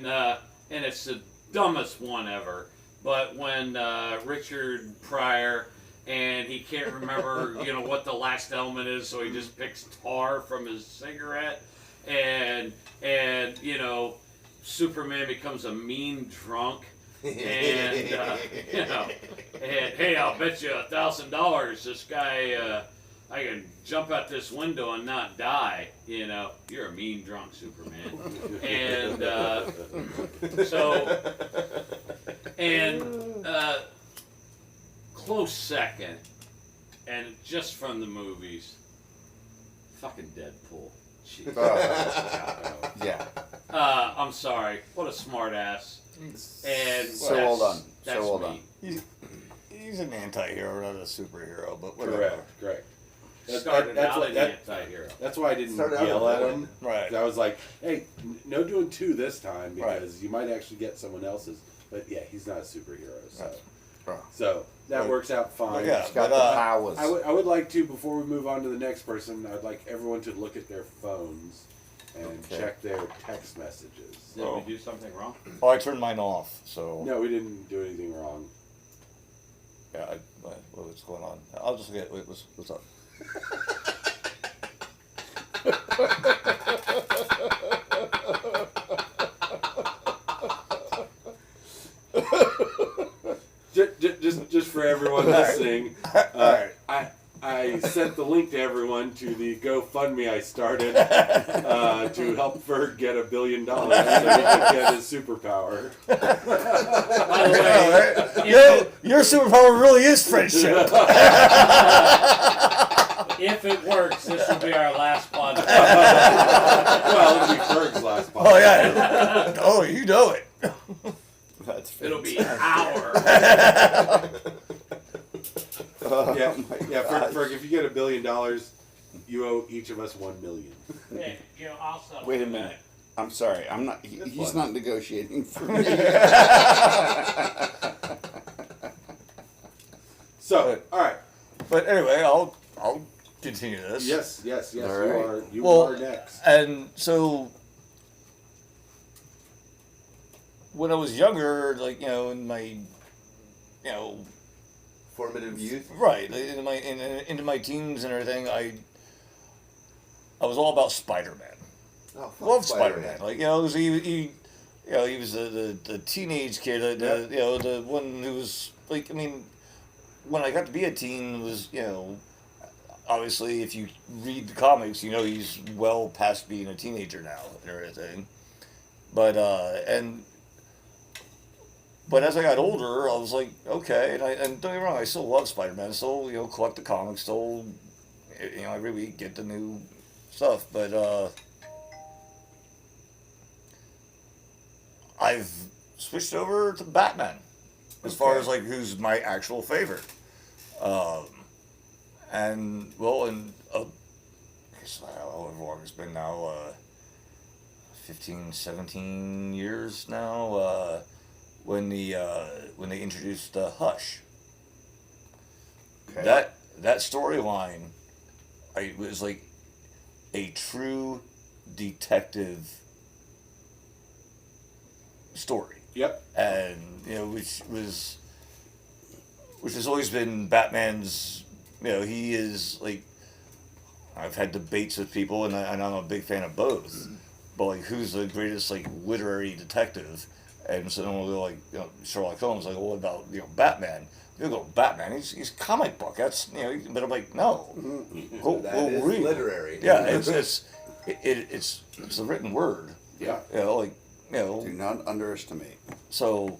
and it's the dumbest one ever, but when Richard Pryor and he can't remember, what the last element is, so he just picks tar from his cigarette, and Superman becomes a mean drunk, and you know, and hey, I'll bet you $1,000 this guy. I can jump out this window and not die. You know, you're a mean drunk, Superman. And close second, and just from the movies, fucking Deadpool. Jeez. Yeah. I'm sorry. What a smart ass. And So well done. That's So well me. He's an anti-hero, not a superhero, but whatever. Correct. Started That's out what- an that- anti-hero. That's why I didn't Started out yell as at a him. Right. I was like, hey, no doing 2 this time because Right. you might actually get someone else's. But yeah, he's not a superhero. So, Right. so that Right. works out fine. Yeah. It's got But, the powers. I would like to, before we move on to the next person, I'd like everyone to look at their phones and Okay. check their text messages. Did we do something wrong? Oh, I turned mine off, so No, we didn't do anything wrong. yeah. What's going on? I'll just get what's up. Just for everyone listening, Alright. I sent the link to everyone to the GoFundMe I started to help Ferg get $1 billion so he could get his superpower. By the way, Your superpower really is friendship. if it works, this will be our last podcast. Well, it'll be Ferg's last podcast. Oh yeah. Oh, you know it. That's It'll be our. Yeah, Ferg, if you get $1 billion, you owe each of us $1 million. Hey, you know, I'll settle Wait a for minute. I'm sorry. I'm not. He's not negotiating for me. So, all right. But anyway, I'll continue this. Yes. All right. You are next. And so when I was younger, like, you know, in my, you know, Formative youth. right, into my teens and everything, I was all about Spider-Man. Oh, fuck Love Spider-Man. Like, you know, 'cause he was the teenage kid, you know, the one who was like, I mean, when I got to be a teen, was, you know, obviously if you read the comics, you know he's well past being a teenager now and everything. But but as I got older, I was like, okay, and don't get me wrong, I still love Spider-Man. I still, you know, collect the comics, still, you know, every week get the new stuff. But I've switched over to Batman as far as like who's my actual favorite. And well, and I guess however long it's been now, 15, 17 years now. When they introduced Hush, Okay. that storyline, it was like a true detective story. Yep. And you know, which has always been Batman's. You know, he is like, I've had debates with people, and I'm a big fan of both. But like, who's the greatest like literary detective? And so then we'll go like, you know, Sherlock Holmes, like, well, what about, you know, Batman? You go, Batman, he's comic book. That's, you know, but I'm like, no, go That go is read. literary. Yeah, it's a written word. Yeah. You know, like, you know. Do not underestimate. So,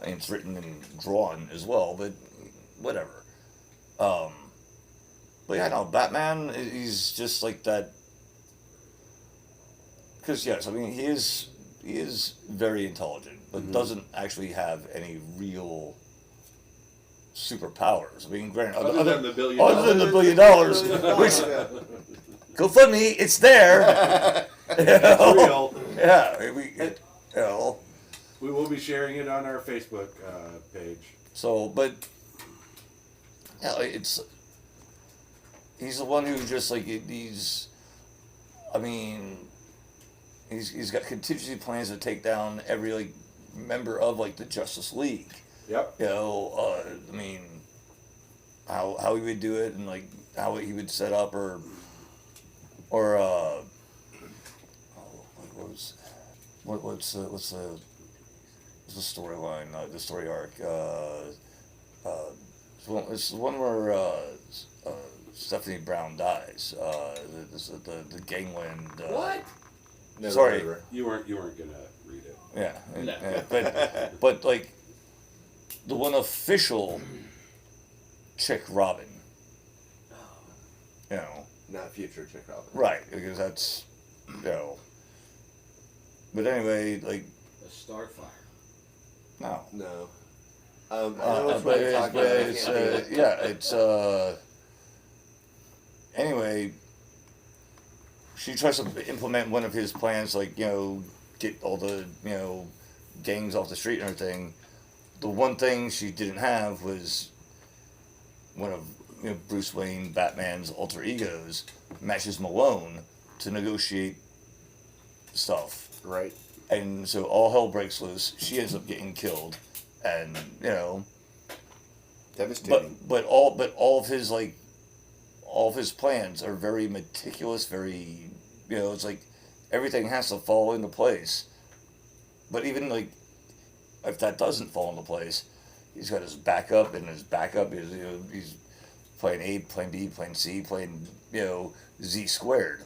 I mean, it's written and drawn as well, but whatever. But yeah, no, Batman, he's just like that. Because yes, I mean, he is very intelligent, but doesn't actually have any real superpowers. I mean, granted, Other than the $1 billion. other than the $1 billion, which GoFundMe, it's there. You know? Real. Yeah, you know. We will be sharing it on our Facebook page. So, but yeah, he's the one who just like he's. I mean, he's got contingency plans to take down every like member of like the Justice League. Yep. You know, I mean, how he would do it and like how he would set up or what was what's the storyline? The story arc. It's the one where Stephanie Brown dies. The gangland. What? Never Sorry. heard of her. You weren't gonna read it. Yeah, No. but like the one official Chick Robin. You know, Not future Chick Robin. right? Because that's But anyway, like A Starfire. no. No. I know which But one you're it's, talking about. I can't think of it. it's anyway. She tries to implement one of his plans, like get all the gangs off the street and everything. The one thing she didn't have was one of Bruce Wayne, Batman's alter egos, matches Malone to negotiate stuff. Right. And so all hell breaks loose. She ends up getting killed, and Devastating. but all of his plans are very meticulous, very it's like everything has to fall into place. But even like if that doesn't fall into place, he's got his backup, and his backup is he's playing A, playing B, playing C, playing Z squared.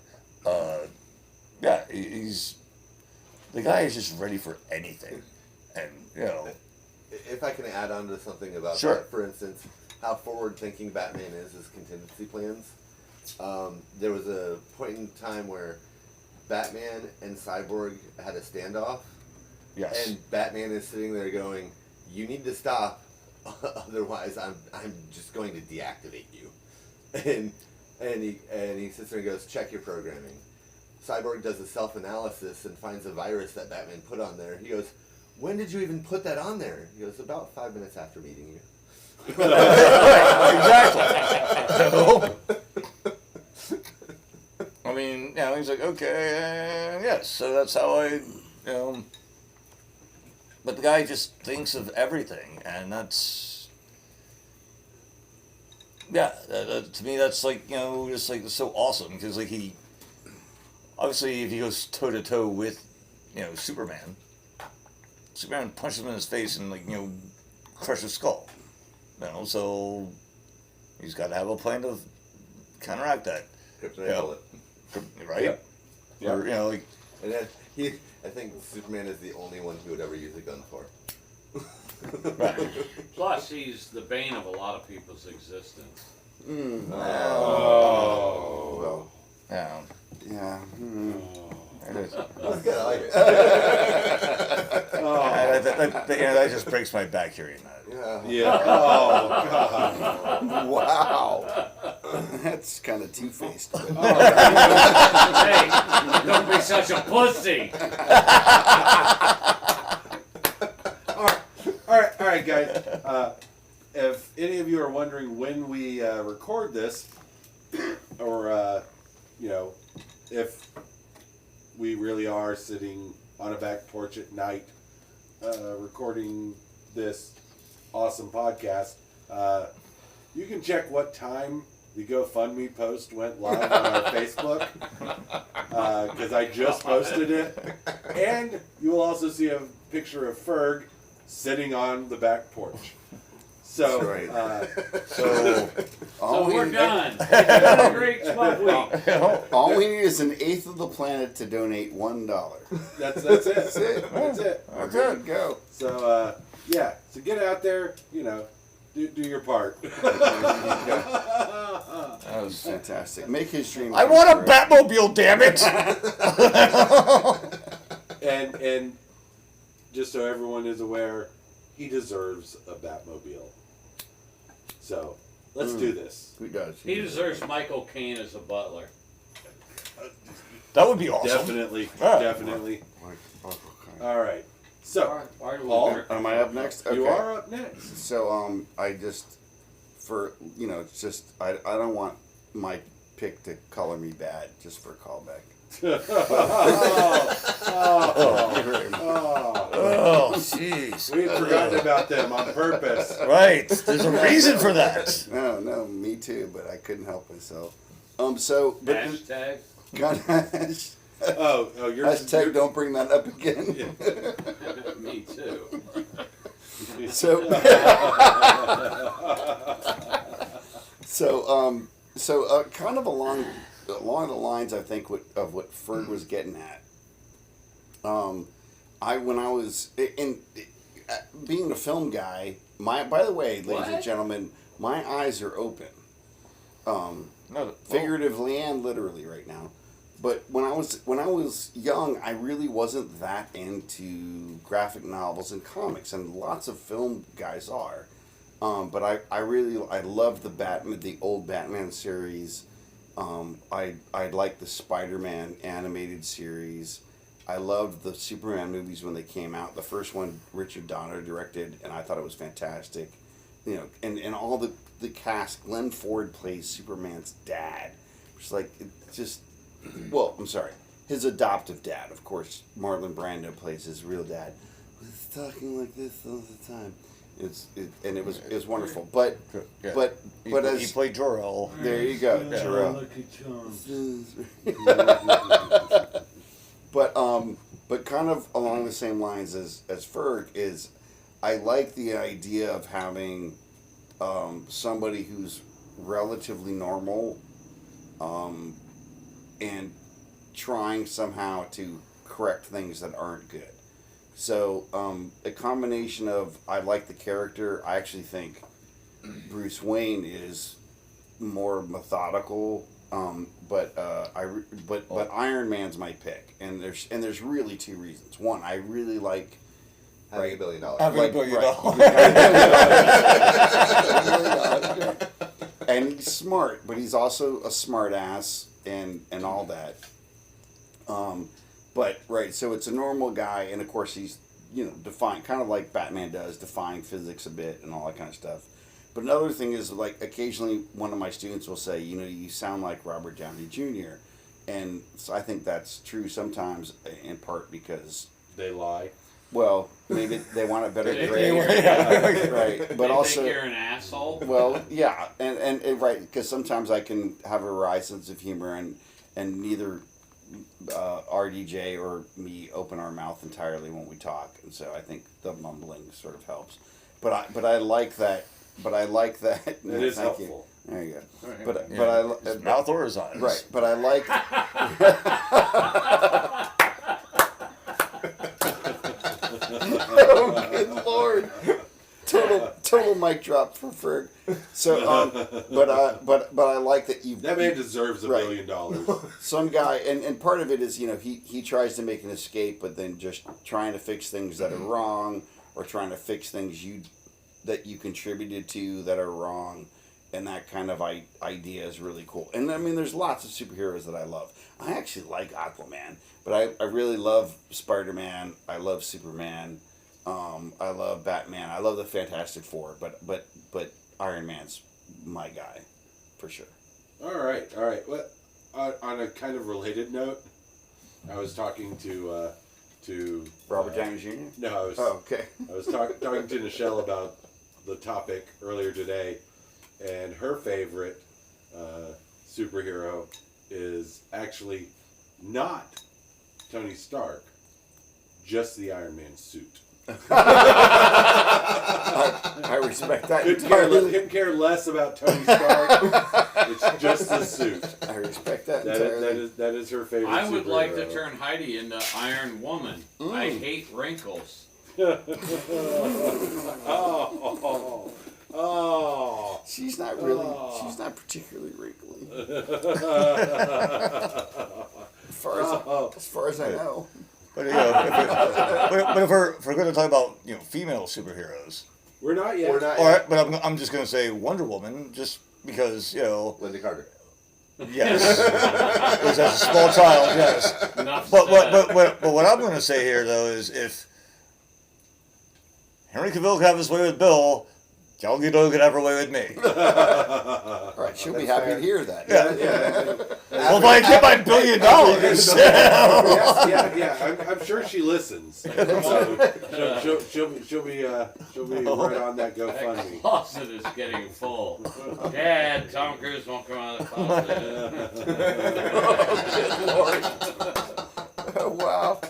He's the guy is just ready for anything, and If I can add on to something about Sure. that, for instance, how forward-thinking Batman is his contingency plans. There was a point in time where Batman and Cyborg had a standoff, yes. and Batman is sitting there going, "You need to stop, otherwise I'm just going to deactivate you." And he sits there and goes, "Check your programming." Cyborg does a self-analysis and finds a virus that Batman put on there. He goes, "When did you even put that on there?" He goes, "About 5 minutes after meeting you." Exactly. I mean, he's like, okay, yes, so that's how but the guy just thinks of everything, and that's, to me, that's like, just like so awesome, because like obviously, if he goes toe to toe with, Superman punches him in his face and like, crush his skull. So he's got to have a plan to counteract that. Kryptonite bullet. Right? Yep. Or, like, And then I think Superman is the only one who would ever use a gun for. right. Plus, he's the bane of a lot of people's existence. Well, Yeah. yeah. It is. That's good, I like it. That just breaks my back hearing that. Yeah. Yeah. Oh God. Wow. That's kind of two-faced. But Hey, don't be such a pussy. All right, guys. If any of you are wondering when we record this, or if we really are sitting on a back porch at night recording this awesome podcast, you can check what time the GoFundMe post went live on our Facebook, because I just posted it, and you will also see a picture of Ferg sitting on the back porch. So, That's right. So, So we're done. It's been a great smoke week. all we need is an eighth of the planet to donate $1. that's it. That's it. That's it. We're good to go. So so get out there, do your part. that was, Fantastic. Make his dream. I come want a true. Batmobile, damn it! and just so everyone is aware, he deserves a Batmobile. So let's do this. Who does? He deserves Michael Caine as a butler. That would be awesome. Definitely, Yeah. definitely. Okay. All right. So Why do we Paul, work? Am I up next? Okay. you are up next. So I just I don't want my pick to color me bad just for a callback. Thank you very much. Oh, jeez. We had forgotten about them on purpose. Right. There's a reason for that. No, me too, but I couldn't help myself. But Hashtag. yours is Hashtag don't bring that up again. Me too. So, kind of along the lines, I think, of what Ferg was getting at. When I was being a film guy, by the way, ladies and gentlemen, my eyes are open. Figuratively and literally right now. But when I was young, I really wasn't that into graphic novels and comics, and lots of film guys are. But I loved the old Batman series. I liked the Spider-Man animated series. I loved the Superman movies when they came out. The first one Richard Donner directed, and I thought it was fantastic. You know, and all the cast. Glenn Ford plays Superman's dad, which is like well, I'm sorry, his adoptive dad. Of course, Marlon Brando plays his real dad. He's talking like this all the time. It was wonderful. But he as played Jor-El. there you go, Jor-El. But kind of along the same lines as Ferg is, I like the idea of having somebody who's relatively normal, and trying somehow to correct things that aren't good. So a combination of, I like the character. I actually think Bruce Wayne is more methodical. But Iron Man's my pick, and there's really two reasons. One, I really like Having $1 billion. Having $1 billion. And he's smart, but he's also a smart ass and all that. So it's a normal guy, and of course he's defying, kind of like Batman does, defying physics a bit and all that kind of stuff. But another thing is, like, occasionally one of my students will say, you sound like Robert Downey Jr. And so I think that's true sometimes, in part because they lie. Well, maybe they want a better They- grade, right? But They also, think you're an asshole. well, yeah, and right, because sometimes I can have a wry sense of humor, and neither RDJ or me open our mouth entirely when we talk, and so I think the mumbling sort of helps. But I like that. But I like that. It No, is thank helpful. You. There you go. Right. But His mouth or his eyes? right. But I like. Oh, good lord! Total mic drop for Ferg. So, but I like that you. That man deserves $1 right. billion. Some guy, and part of it is, he tries to make an escape, but then just trying to fix things that are wrong, or trying to fix things that you contributed to that are wrong, and that kind of idea is really cool. And I mean, there's lots of superheroes that I love. I actually like Aquaman, but I really love Spider-Man. I love Superman. I love Batman. I love the Fantastic Four, but Iron Man's my guy, for sure. All right. Well, on a kind of related note, I was talking to Robert Downey Jr.? No, I was. Oh, okay. I was talking to Nichelle about the topic earlier today, and her favorite superhero is actually not Tony Stark, just the Iron Man suit. I respect that Couldn't entirely. him care less about Tony Stark. It's just the suit. I respect that entirely. That is her favorite. I would like to superhero. turn Heidi into Iron Woman. I hate wrinkles. Oh. She's not particularly wrinkly. As far as I know. But if we're going to talk about female superheroes, We're not yet. We're not all right. yet. But I'm just going to say Wonder Woman, just because Linda Carter. yes, it was as a small child, yes. Enough But said. what I'm going to say here though is if Henry Cavill could have his way with Bill, Gal Gadot could have her way with me. All right, she'll be happy to hear that. Well, if I get my $1 billion, Yeah. I'm sure she listens. So she'll be right on that GoFundMe. Closet is getting full. Dad, Tom Cruise won't come out of the closet. Oh, good lord. Wow.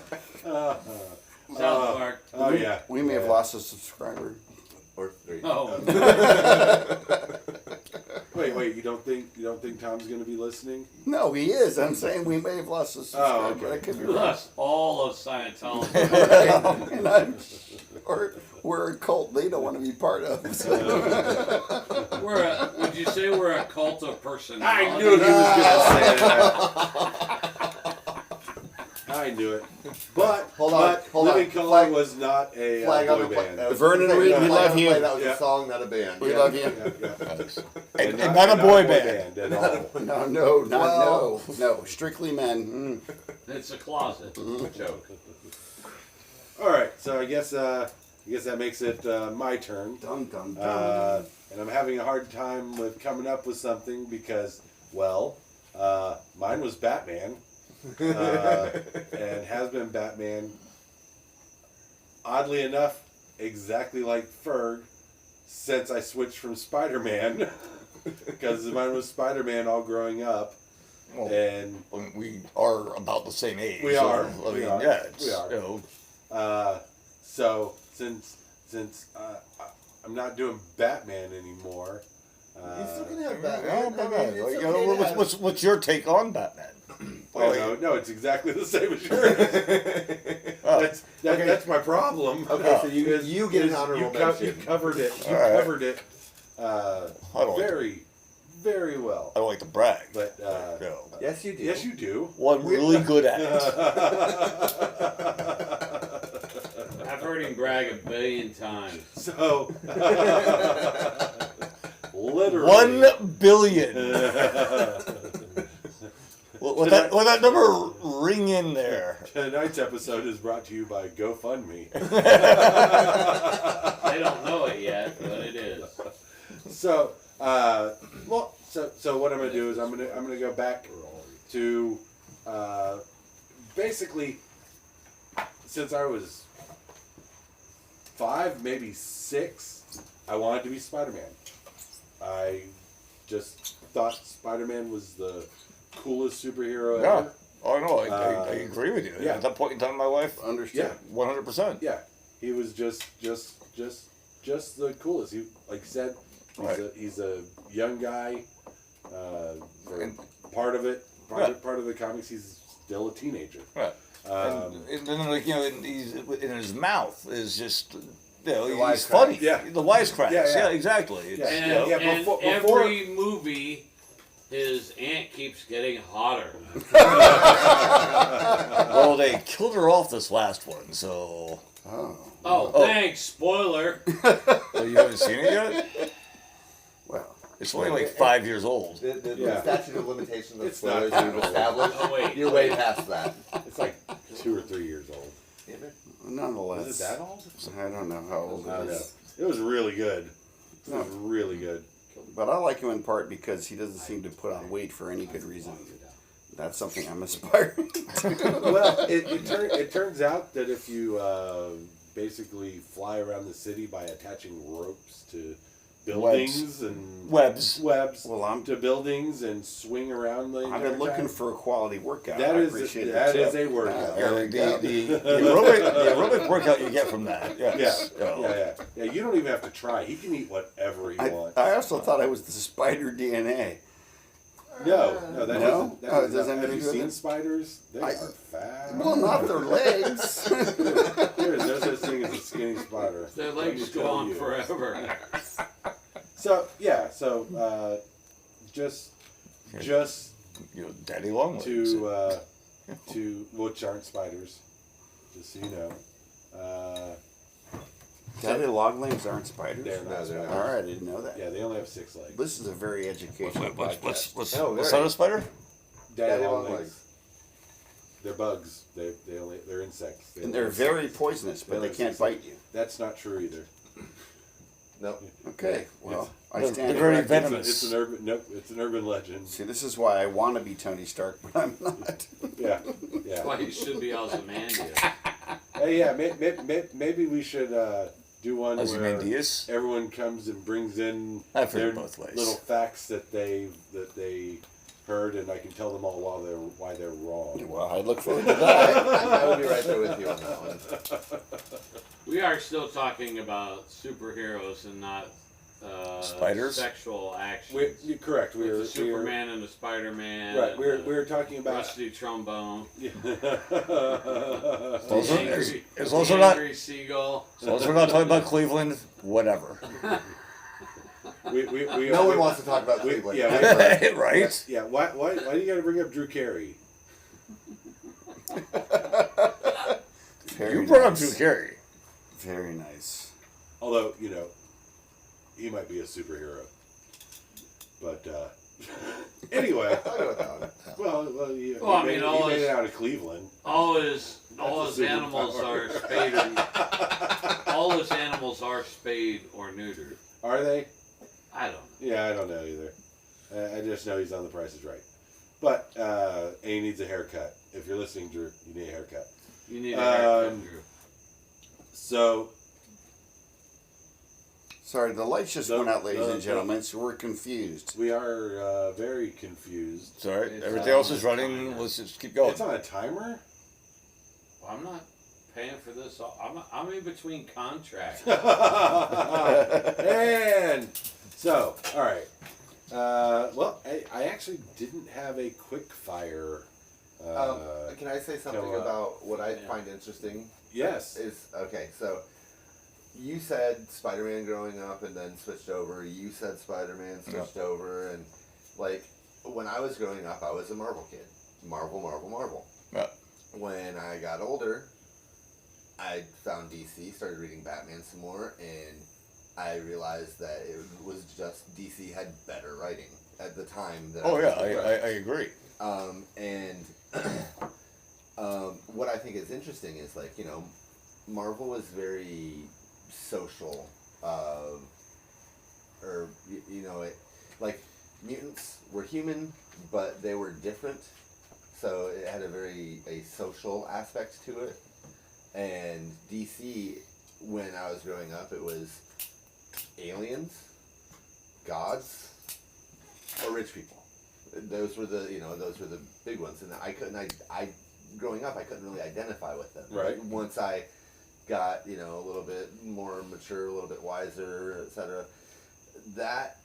South Park. Oh yeah. We may have lost a subscriber. Or 3. Oh, Wait. You don't think Tom's gonna be listening? No, he is. I'm saying we may have lost a subscriber. okay. That could be we right. lost all of Scientology. And I'm sure we're a cult they don't want to be part of. So. Would you say we're a cult of personality? I knew he was gonna say that. I knew it. But Hold on. Living Color Flag- was not a Flag on boy the band. Vernon, we love you. That was Yeah. a song, not a band. We love you. And not a boy band. at all. No. Strictly men. It's a closet. Joke. All right, so I guess that makes it my turn. Dum dum dum. And I'm having a hard time with coming up with something because, well, mine was Batman, and has been Batman. Oddly enough, exactly like Ferg, since I switched from Spider-Man, because mine was Spider-Man all growing up, Well, and we are about the same age. We so, are. I We mean, are. yeah, it's, We are. You know, so since I'm not doing Batman anymore. You still can have yeah, Batman. Batman. it's Like, you okay know, to have- what's your take on Batman? No, it's exactly the same as yours. That's my problem. Okay, so you Is- get an is honorable you mention. covered it. You All right. covered it don't like very, very well. I don't like to brag. But No. Yes, you do. yes, you do. Well, I'm really good at it. I've heard him brag a billion times. So literally 1 billion. Will that number ring in there? Tonight's episode is brought to you by GoFundMe. They don't know it yet, but it is. So, so what I'm gonna do is I'm gonna go back to basically since I was 5, maybe 6, I wanted to be Spider-Man. I just thought Spider-Man was the coolest superhero Yeah. ever. Oh no, I agree with you. yeah. At that point in time in my life, Understand. 100%. Yeah, he was just the coolest. He, like you said, he's a young guy. For part of it, part of the comics, he's still a teenager. Right. And then, like, you know, he's in his mouth is just, you know, he's wisecracks. funny. Yeah. The wisecracks. Yeah, Yeah, yeah. exactly. It's, Yeah. you And, know, Yeah, and before- every movie, his aunt keeps getting hotter. well, they killed her off this last one, so. Oh, thanks. Spoiler. Oh, you haven't seen it yet? Well, It's only like 5 years old. The Yeah. statute of limitations of It's spoilers not you've that old. established, Oh, wait. you're way past that. It's like 2 or 3 years old. nonetheless. Is it that old? I don't know how old I don't it know. is. It was really good. It No. was really good. But I like him in part because he doesn't seem to put on weight for any good reason. That's something I'm aspiring to. Well, it turns out that if you basically fly around the city by attaching ropes to buildings and Webs. Well, I'm- to buildings and swing around the I've entire been looking time. for a quality workout. That I is appreciate that the is tip. a workout. There we go. The aerobic workout you get from that. Yes. Yeah. You don't even have to try. He can eat whatever he wants. I also thought I was the spider DNA. No, that No? doesn't. That Oh, does does not. that Have mean you good? seen spiders? They I- are fat. Well, not their legs. There is no such thing as a skinny spider. Their Let me legs tell go on you. forever. So just You know, daddy long legs. to which aren't spiders, just so you know. Daddy loglegs aren't spiders? They're not No, they're spiders. not. All right, I didn't know that. Yeah, they only have 6 legs. This is a very educational podcast. What's Oh, that very. a spider? Daddy long long legs. legs. They're bugs. They're insects. They And they're only- very poisonous, but Yeah, they they're can't 6 bite you. That's not true either. No. Okay, well, I They're stand very corrected. venomous. It's an urban. Nope, it's an urban legend. See, this is why I want to be Tony Stark, but I'm not. Yeah. That's why you should be Ozymandias. Hey, yeah. Maybe we should do one where Ozymandias? everyone comes and brings in I've heard their it both ways. little facts that they heard, and I can tell them all why they're wrong. Well, I look forward to that. I will be right there with you on that one. We are still talking about superheroes and not Spiders? sexual actions. You're correct. With the Superman and the Spider-Man. Right. and We're talking about. Rusty Trombone. Also, Angry- it's also the not. Angry Seagull. So as we're not talking about Cleveland, whatever. No one wants to talk about Cleveland. Yeah, Right? yeah. Why do you got to bring up Drew Carey? Very You brought up nice. Drew Carey. Very nice. Although he might be a superhero. But anyway, I'll go with that one. he Well, I made, mean, all he made his- it out of Cleveland. All his a animals superpower. are spayed. All his animals are spayed or neutered. Are they? I don't know. Yeah, I don't know either. I just know he's on The Price is Right. But and he needs a haircut. If you're listening, Drew, you need a haircut. You need a haircut, Um, Drew. So Sorry, the lights just No, went out, ladies no, and gentlemen, so we're confused. we are very confused. It's alright. It's Everything else is running. Let's just keep going. It's on a timer. Well, I'm not paying for this. I'm in between contracts. And so, all right. Well, I actually didn't have a quick fire. Can I say something so, about what I yeah. find interesting? Yes. Is okay. So you said Spider-Man growing up, and then switched over. You said Spider-Man switched over, and like when I was growing up, I was a Marvel kid. Marvel. Yeah. When I got older, I found DC, started reading Batman some more, and I realized that it was just DC had better writing at the time. That Oh I yeah, was I agree. and what I think is interesting is Marvel was very social, mutants were human, but they were different, so it had a social aspect to it. And DC, when I was growing up, it was aliens, gods, or rich people. Those were the big ones, and I growing up I couldn't really identify with them. Right. But once I got a little bit more mature, a little bit wiser, etc., that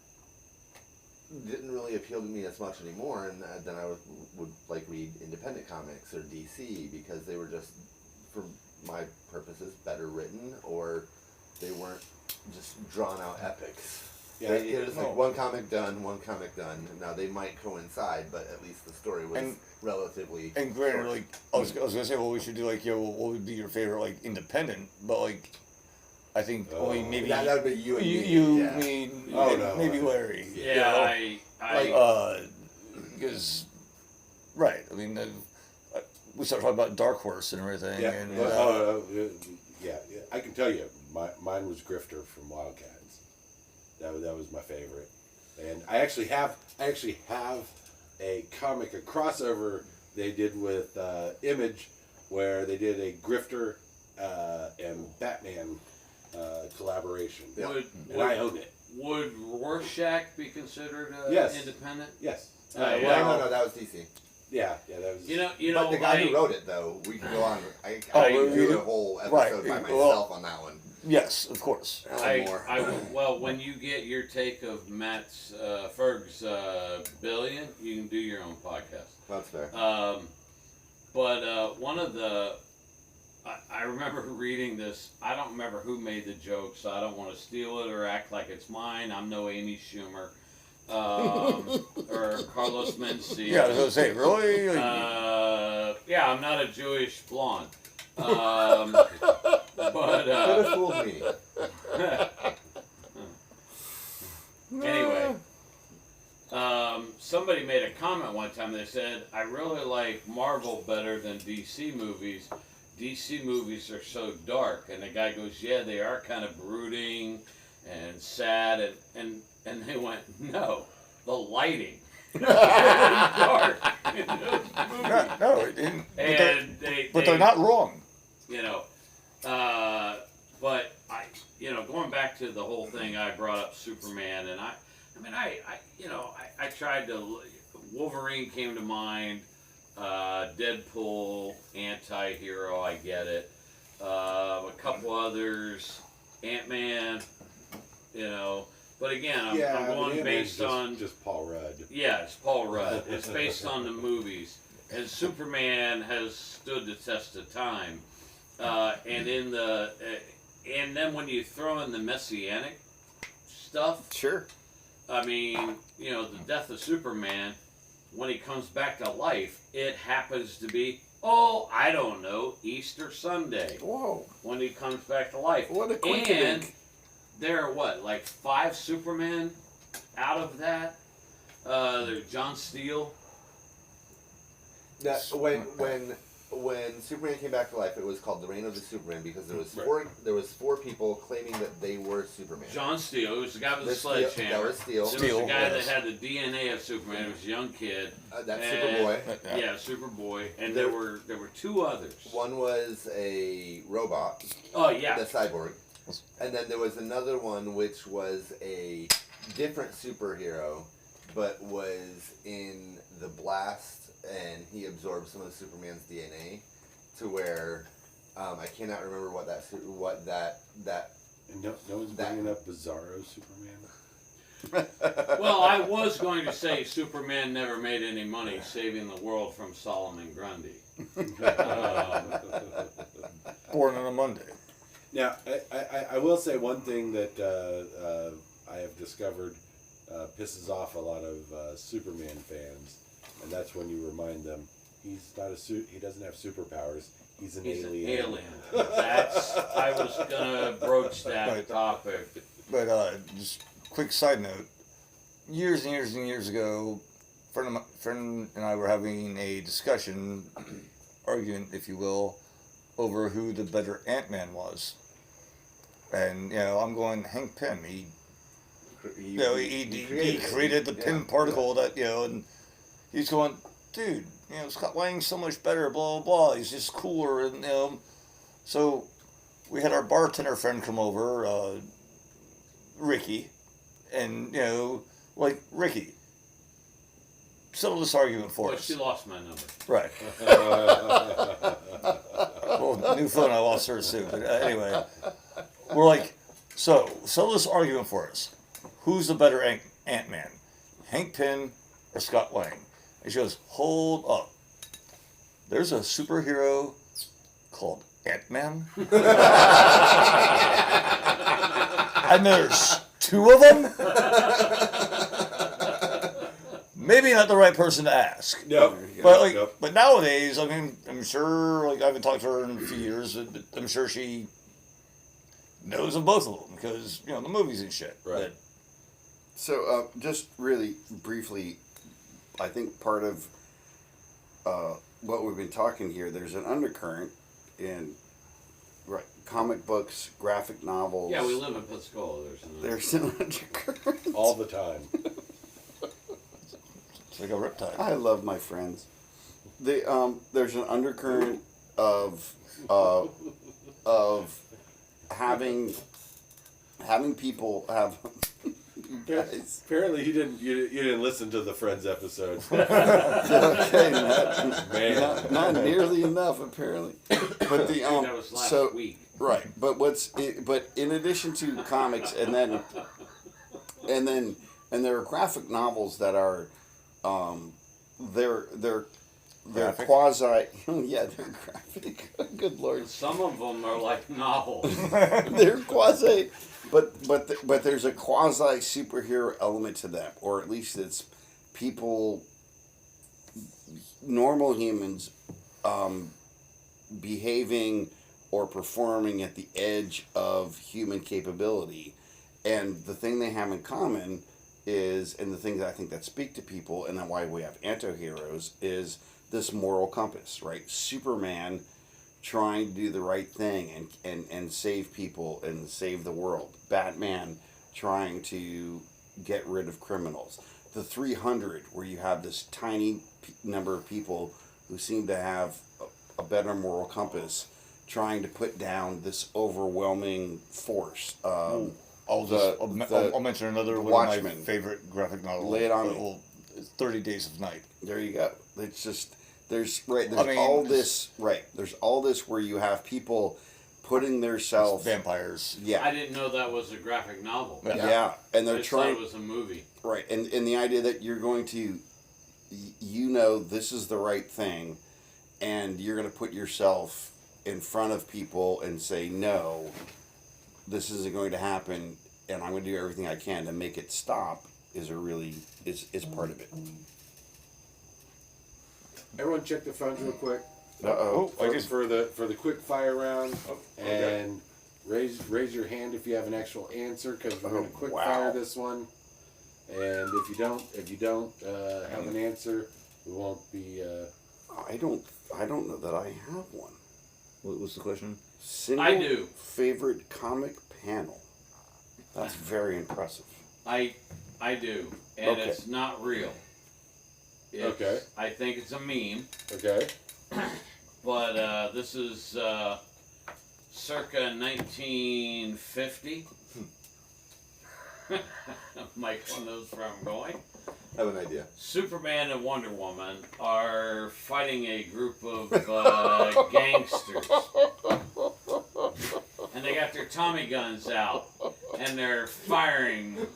didn't really appeal to me as much anymore. And then I would read independent comics or DC because they were just, for my purposes, better written, or they weren't just drawn out epics. Yeah, It was one comic done. Now they might coincide, but at least the story was relatively. And granted, short. I was gonna say, well, we should do what would be your favorite independent, but I think only maybe that would be you and me. you Yeah. mean Oh, no. maybe Larry. Yeah, Because right, I mean, we started talking about Dark Horse and everything, Yeah. and Yeah. I can tell you, mine was Grifter from Wildcats. That was my favorite, and I actually have a comic, a crossover they did with Image, where they did a Grifter and Batman collaboration. Would, And I own it. Would Rorschach be considered Yes. independent? Yes. Yeah. No, that was DC. Yeah. That was. You know, But the guy who wrote it, though, we can go on. I Oh, do a whole episode by myself on that one. yes, of course. Well, when you get your take of Matt's Ferg's Billion, you can do your own podcast. That's fair. But one of the, I remember reading this. I don't remember who made the joke, so I don't want to steal it or act like it's mine. I'm no Amy Schumer or Carlos Mencia. Yeah, I was gonna say, really? Yeah, I'm not a Jewish blonde. Could have fooled me. Anyway, somebody made a comment one time. They said, I really like Marvel better than DC movies. DC movies are so dark. And the guy goes, yeah, they are kind of brooding and sad. And they went, no, the lighting. Dark in those movies. No, it didn't. And But they're not wrong. But going back to the whole thing, I brought up Superman, and I tried to. Wolverine came to mind. Deadpool, anti-hero, I get it. A couple others, Ant-Man, But again, I'm going based on just Paul Rudd. Yeah, it's Paul Rudd. It's based on the movies, and Superman has stood the test of time. And then when you throw in the messianic stuff, Sure. I mean, the death of Superman, when he comes back to life, it happens to be, I don't know, Easter Sunday. Whoa. When he comes back to life. What a And coincidence. there are like 5 Supermen out of that? There's John Steele. That, when Superman came back to life, it was called the Reign of the Superman because there was four people claiming that they were Superman. John Steele, who was the guy with the That sledgehammer. was Steele. There was the guy that had the DNA of Superman. It was a young kid. That's And- Superboy. Yeah, Superboy. And There- there were 2 others. One was a robot, Oh yeah. the cyborg, and then there was another one which was a different superhero, but was in the blast, and he absorbed some of Superman's DNA, to where I cannot remember what that. And no one's bringing up Bizarro Superman. Well, I was going to say Superman never made any money saving the world from Solomon Grundy. Born on a Monday. Now, I will say one thing that I have discovered pisses off a lot of Superman fans, and that's when you remind them he's not he doesn't have superpowers. He's an alien. I was gonna broach that Right. topic. But just quick side note: years and years and years ago, friend and I were having a discussion, argument, if you will, over who the better Ant-Man was. And I'm going Hank Pym. He created the Pym particle that and he's going, dude. Scott Lang's so much better. Blah blah blah. He's just cooler, and So we had our bartender friend come over, Ricky, and Ricky, settle this argument for Well, us. she lost my number. Right. Well, new phone, I lost hers too. But anyway, we're like, so settle this argument for us. Who's the better Ant-Man, Hank Pym or Scott Lang? And she goes, hold up. There's a superhero called Ant-Man, and there's 2 of them. Maybe not the right person to ask. Nope. But nowadays, I mean, I'm sure, I haven't talked to her in a few years, but I'm sure she knows of both of them because, the movies and shit. Right. So, just really briefly, I think part of what we've been talking here, there's an undercurrent in comic books, graphic novels. Yeah, we live in Pensacola. There's an undercurrent. All the time. It's like a riptide. I love my friends. There's an undercurrent of having people have. You guys. Apparently, you didn't listen to the Friends episode. Okay, Man. not nearly enough apparently. But the That was last week. right. But but in addition to comics, and there are graphic novels that are, they're Graphic? quasi. Yeah, they're graphic. Good lord. Some of them are like novels. They're quasi, but there's a quasi superhero element to them, or at least it's people, normal humans, behaving or performing at the edge of human capability, and the thing they have in common is, and the thing that I think that speak to people, and then why we have anti-heroes, is this moral compass, right? Superman trying to do the right thing and save people and save the world. Batman trying to get rid of criminals. The 300, where you have this tiny number of people who seem to have a better moral compass, trying to put down this overwhelming force. I'll mention another one of my Watchmen. favorite graphic novels. Lay it on me. Well, 30 Days of Night. There you go. It's just there's right. There's I mean, all this right. There's all this where you have people putting their self. Vampires. Yeah. I didn't know that was a graphic novel. Yeah. And I they're just thought trying it was a movie. right. And the idea that you're going to, you know, this is the right thing, and you're going to put yourself in front of people and say no, this isn't going to happen, and I'm going to do everything I can to make it stop. Is part of it. Everyone check the phones real quick. Uh-oh. For the quick fire round, okay. and raise your hand if you have an actual answer, because we're going to quick wow. fire this one. And if you don't have an answer, we won't be. I don't know that I have one. What was the question? Single I do. favorite comic panel. That's very impressive. I do, and Okay. it's not real. Okay. I think it's a meme, Okay. but this is circa 1950. Michael knows where I'm going. I have an idea. Superman and Wonder Woman are fighting a group of gangsters. And they got their Tommy guns out. And they're firing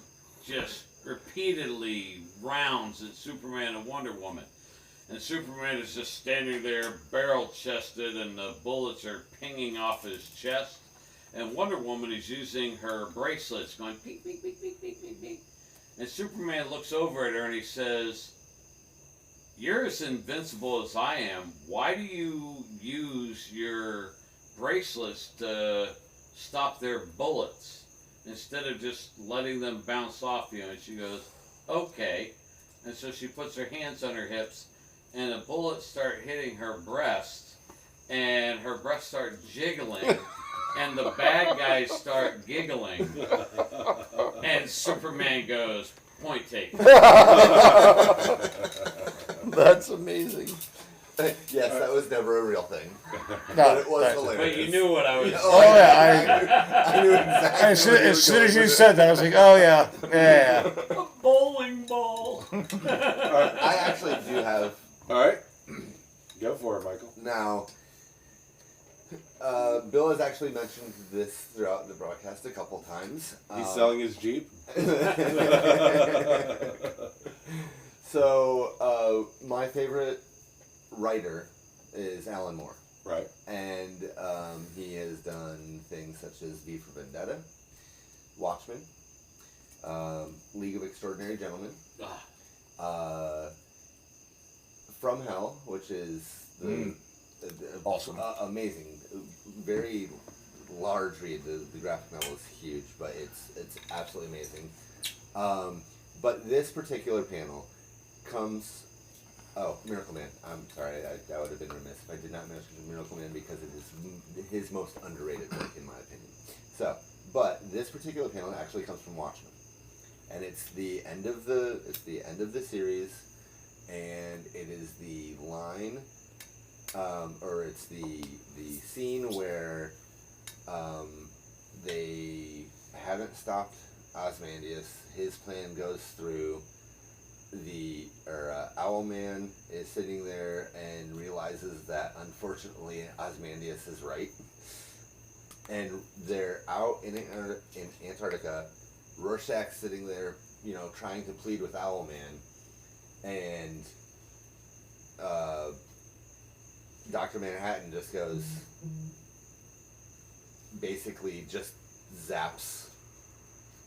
just repeatedly rounds at Superman and Wonder Woman. And Superman is just standing there barrel-chested, and the bullets are pinging off his chest. And Wonder Woman is using her bracelets going beep, beep, beep, beep, beep, beep, beep. And Superman looks over at her and he says, "You're as invincible as I am. Why do you use your bracelets to stop their bullets instead of just letting them bounce off you?" And she goes, "Okay." And so she puts her hands on her hips, and the bullets start hitting her breasts, and her breasts start jiggling. And the bad guys start giggling. And Superman goes, "Point taken." That's amazing. Yes, that was never a real thing. No, But it was that- hilarious. But you knew what I was saying. Oh yeah, I knew exactly. as soon as you said that, I was like, oh yeah. A bowling ball. I actually do have All right. Go for it, Michael. now. Bill has actually mentioned this throughout the broadcast a couple times. He's selling his Jeep. So, my favorite writer is Alan Moore. Right. And he has done things such as V for Vendetta, Watchmen, League of Extraordinary Gentlemen, From Hell, which is the Awesome. amazing, very large read. The graphic novel is huge, but it's absolutely amazing. But this particular panel comes. Oh, Miracle Man. I'm sorry, I would have been remiss if I did not mention Miracle Man, because it is his most underrated work in my opinion. So, but this particular panel actually comes from Watchmen, and it's the end of the series, and it is the line, or it's the scene where they haven't stopped Ozymandias. His plan goes through. Owlman is sitting there and realizes that unfortunately Ozymandias is right, and they're out in Antarctica. Rorschach's sitting there, trying to plead with Owlman, and Dr. Manhattan just goes, basically just zaps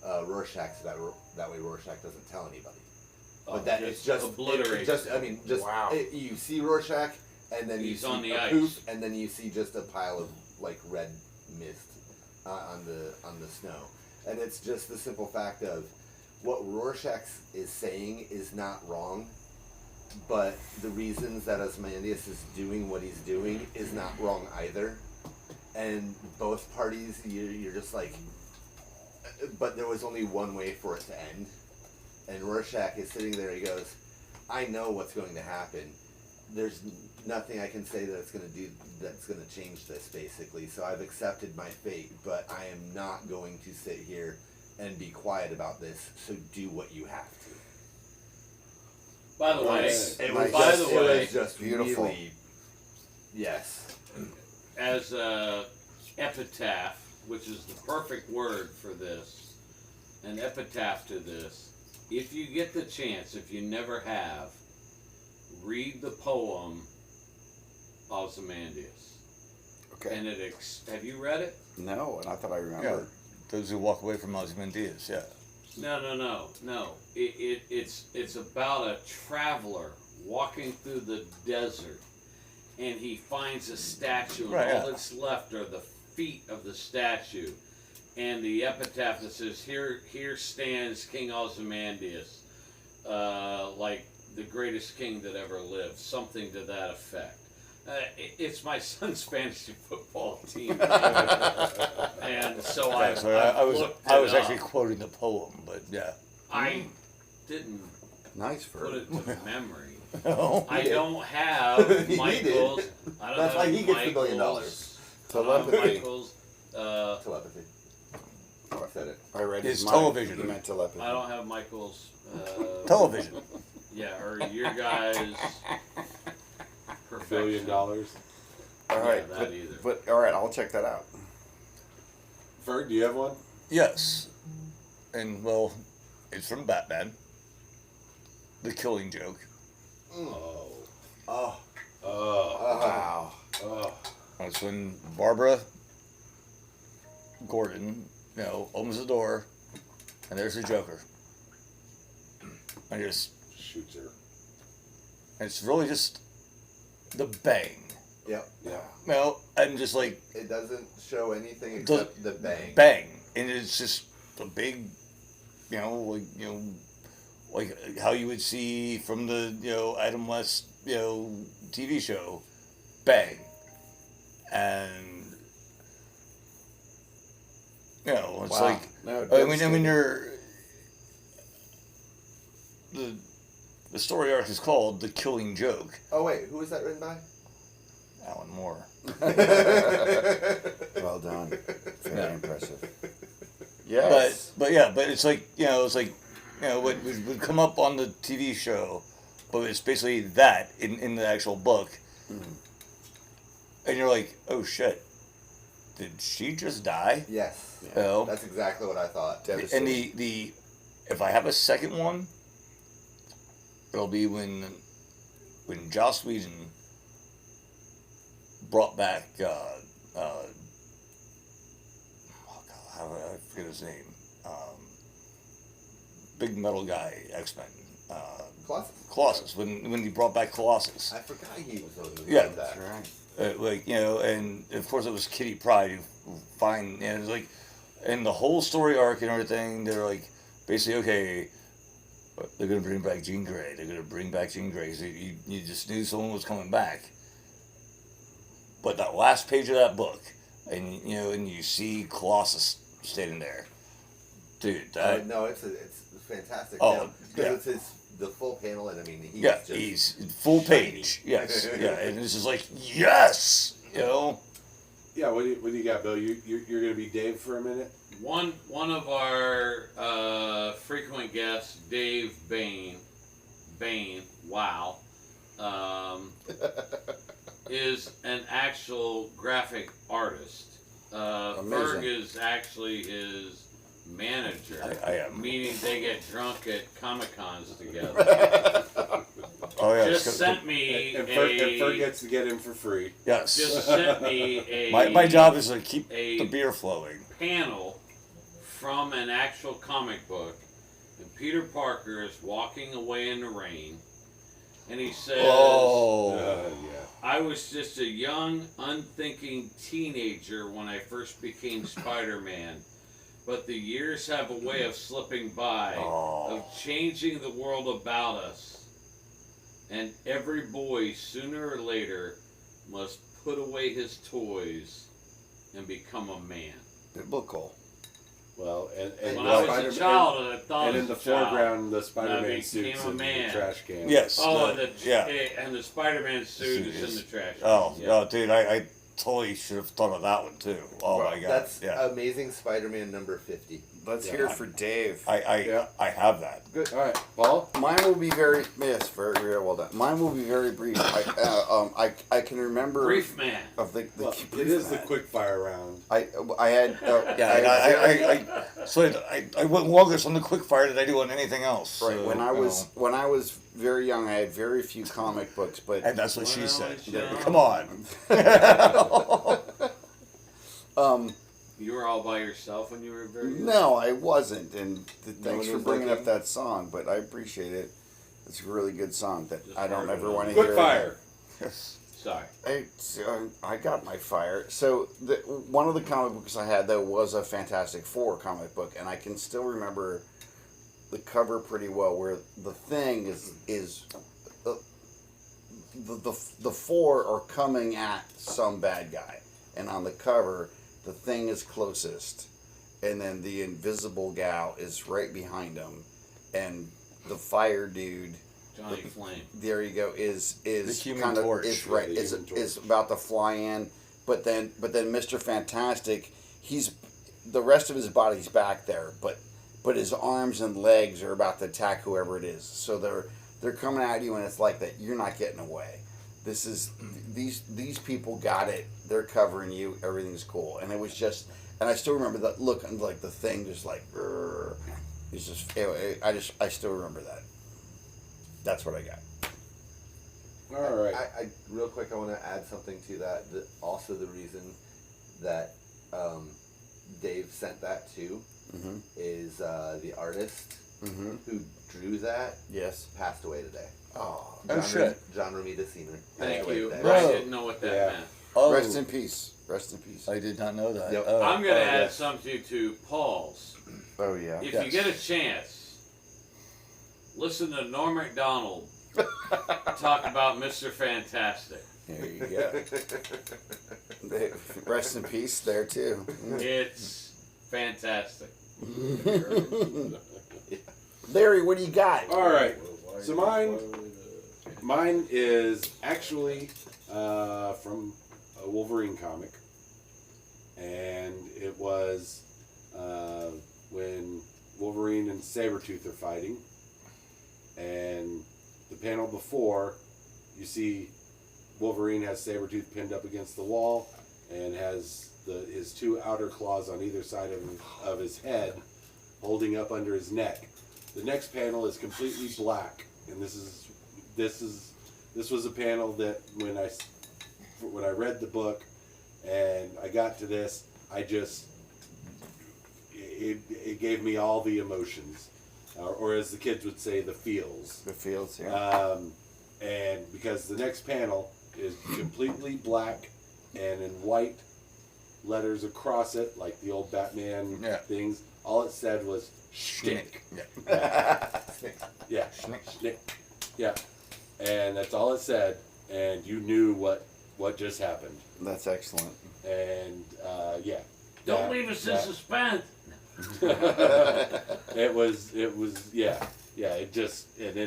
Rorschach, so that way Rorschach doesn't tell anybody. But that it's just obliterate. Wow. You see Rorschach, and then you He's see on the a ice. poof, and then you see just a pile of red mist on the snow, and it's just the simple fact of what Rorschach is saying is not wrong, but the reasons that Ozymandias is doing what he's doing is not wrong either, and both parties you're just like, but there was only one way for it to end. And Rorschach is sitting there, he goes, "I know what's going to happen. There's nothing I can say that's going to change this, basically. So I've accepted my fate, but I am not going to sit here and be quiet about this, so do what you have to." By the way, Nice. It Nice. was by just, the way, it was just beautiful. really, yes. as a epitaph, which is the perfect word for this, an epitaph to this, if you get the chance, if you never have, read the poem Ozymandias. Okay. And have you read it? No, and I thought I Yeah. remembered. Those who walk away from Ozymandias, yeah. No. It's about a traveler walking through the desert, and he finds a statue, and Right, all yeah. that's left are the feet of the statue, and the epitaph that says, "Here stands King Ozymandias, like the greatest king that ever lived," something to that effect. It's my son's fantasy football team, and so Yeah, so I I was actually quoting the poem, but yeah. I didn't Nice put for it to memory. Oh. I don't have He did. Michael's. I don't That's have why he gets the $1 billion. Michael's. Telepathy. Michael's. Telepathy. I said it. I read It's his mind. television. He meant telepathy. I don't have Michael's. Television. Yeah, or your guys' $1 perfection. billion. All right, that either. but all right, I'll check that out. Ferg, do you have one? Yes. And, well, it's from Batman. The Killing Joke. Oh. Oh. Oh. Wow. Oh. That's when Barbara Gordon, opens the door, and there's the Joker. And Shoots her. it's really just the bang. Yep. Yeah. And just like It doesn't show anything The- except the bang. bang, and it's just a big, like how you would see from the Adam West TV show, bang, and it's Wow. like No, I mean devastating. you're the story arc is called The Killing Joke. Oh wait, who was that written by? Alan Moore. Well done. Very Yeah. impressive. But Yes. but it's like what would come up on the TV show, but it's basically that in the actual book, and you're like, oh shit, did she just die? Yes. Oh, That's exactly what I thought. and the if I have a second one, it'll be when Joss Whedon brought back oh God, how I forget his name, big metal guy, X-Men, Colossus. Colossus, when he brought back Colossus, I forgot he was the one who Yeah. did that. That's right. and of course it was Kitty Pryde who it was like, and the whole story arc and everything, they're like basically, okay, they're gonna bring back Jean Grey, so you just knew someone was coming back. But that last page of that book, and you see Colossus standing there, dude. That No, it's fantastic. Oh, because it's the full panel, and I mean he's just he's full page. Yes, yeah, and this is like yes, Yeah, what do you got, Bill? You're gonna be Dave for a minute? One of our frequent guests, Dave Bain, wow, is an actual graphic artist. Ferg Amazing. is actually his manager. I am. Meaning they get drunk at Comic Cons together. Oh yeah, Just it's- sent me And Ferg a. gets to get him for free. yes. Just sent me a. My job is to keep a- the beer flowing. Panel from an actual comic book, and Peter Parker is walking away in the rain, and he says, Oh, Yeah. I was just a young, unthinking teenager when I first became Spider-Man, but the years have a way of slipping by, Oh. of changing the world about us, and every boy, sooner or later, must put away his toys and become a man. Biblical. Well, and When I was Spider- a child, I thought and I in was the a child. foreground, the I Spider-Man became suits a in the man. trash can. yes. Oh, yeah. and the Spider-Man suit is in the trash. Oh, Yeah. oh, dude, I totally should have thought of that one too. Oh my god. That's yeah. Amazing Spider-Man number 50. Let's hear it for Dave. I have that. Good. All right, Paul. Mine will be very very well done. Mine will be very brief. I can remember Brief man. of the Well, brief it is the man. quick fire round. I had I went longest on the quick fire than I do on anything else. right So, when I was very young. I had very few comic books, but and that's what she Well, said. yeah. Come on. You were all by yourself when you were very young? no, I wasn't. And thanks one for was bringing up looking? that song. But I appreciate it. It's a really good song that Just I don't heard ever it. want to hear. Quick fire. Sorry. I got my fire. So one of the comic books I had though was a Fantastic Four comic book, and I can still remember the cover pretty well. Where the Thing is the four are coming at some bad guy, and on the cover, the Thing is closest, and then the invisible gal is right behind him, and the fire dude. Johnny Flame. There you go. Is The Human kind of Torch. is right? Yeah, the Is Human Torch. is about to fly in, but then Mr. Fantastic, the rest of his body's back there, but his arms and legs are about to attack whoever it is. So they're coming at you, and it's like that. You're not getting away. This is these people got it. They're covering you. Everything's cool, and it was just. And I still remember that look, and like the Thing, just like. It's just. Anyway, I still remember that. That's what I got. All right. I real quick, I want to add something to that. Also, the reason that Dave sent that to Mm-hmm. is the artist Mm-hmm. who drew that Yes. passed away today. Oh. Shit. John Romita Sr. Thank passed away you. today. I Bro. didn't know what that Yeah. meant. Oh, Rest in peace. Rest in peace. I did not know that. Yep. Oh, I'm going to add yes. something to Paul's. Oh yeah. If Yes. you get a chance, listen to Norm Macdonald talk about Mr. Fantastic. There you go. Rest in peace there too. It's fantastic. Larry, what do you got? All right. So mine is actually from a Wolverine comic, and it was when Wolverine and Sabretooth are fighting, and the panel before, you see Wolverine has Sabretooth pinned up against the wall and has his two outer claws on either side of his head holding up under his neck. The next panel is completely black, and this was a panel that when I read the book and I got to this, it gave me all the emotions, or as the kids would say, the feels. The fields here. And because the next panel is completely black and in white letters across it, like the old Batman Yeah. things, all it said was "Schnick." Yeah, Schnick. Yeah, and that's all it said, and you knew what just happened. That's excellent. And yeah, Don't leave us in suspense. it was yeah, it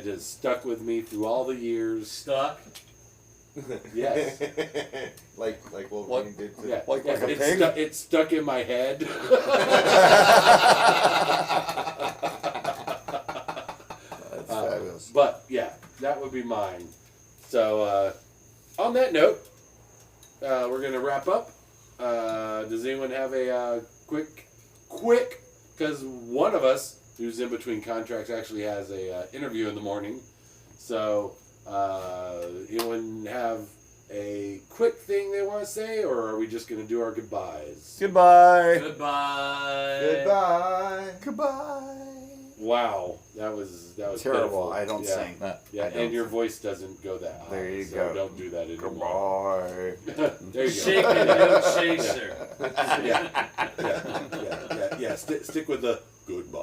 has stuck with me through all the years. Stuck. Yes. like Wolverine did to Yeah, Like a it's pig? It's stuck in my head. That's fabulous. But yeah, that would be mine. So on that note, we're gonna wrap up. Does anyone have a quick? Because one of us who's in between contracts actually has a interview in the morning. So anyone have a quick thing they want to say, or are we just gonna do our goodbyes? Goodbye. Goodbye. Goodbye. Goodbye. Wow, that was Terrible. pitiful. I don't Yeah. sing. Yeah, I don't and your voice doesn't go that high. There you so go. Don't do that anymore. Goodbye. There you Shake go. it, no chaser. Yeah. Stick with the goodbye.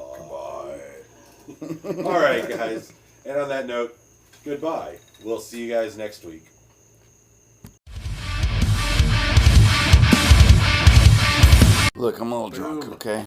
All right, guys. And on that note, goodbye. We'll see you guys next week. Look, I'm a little drunk, okay?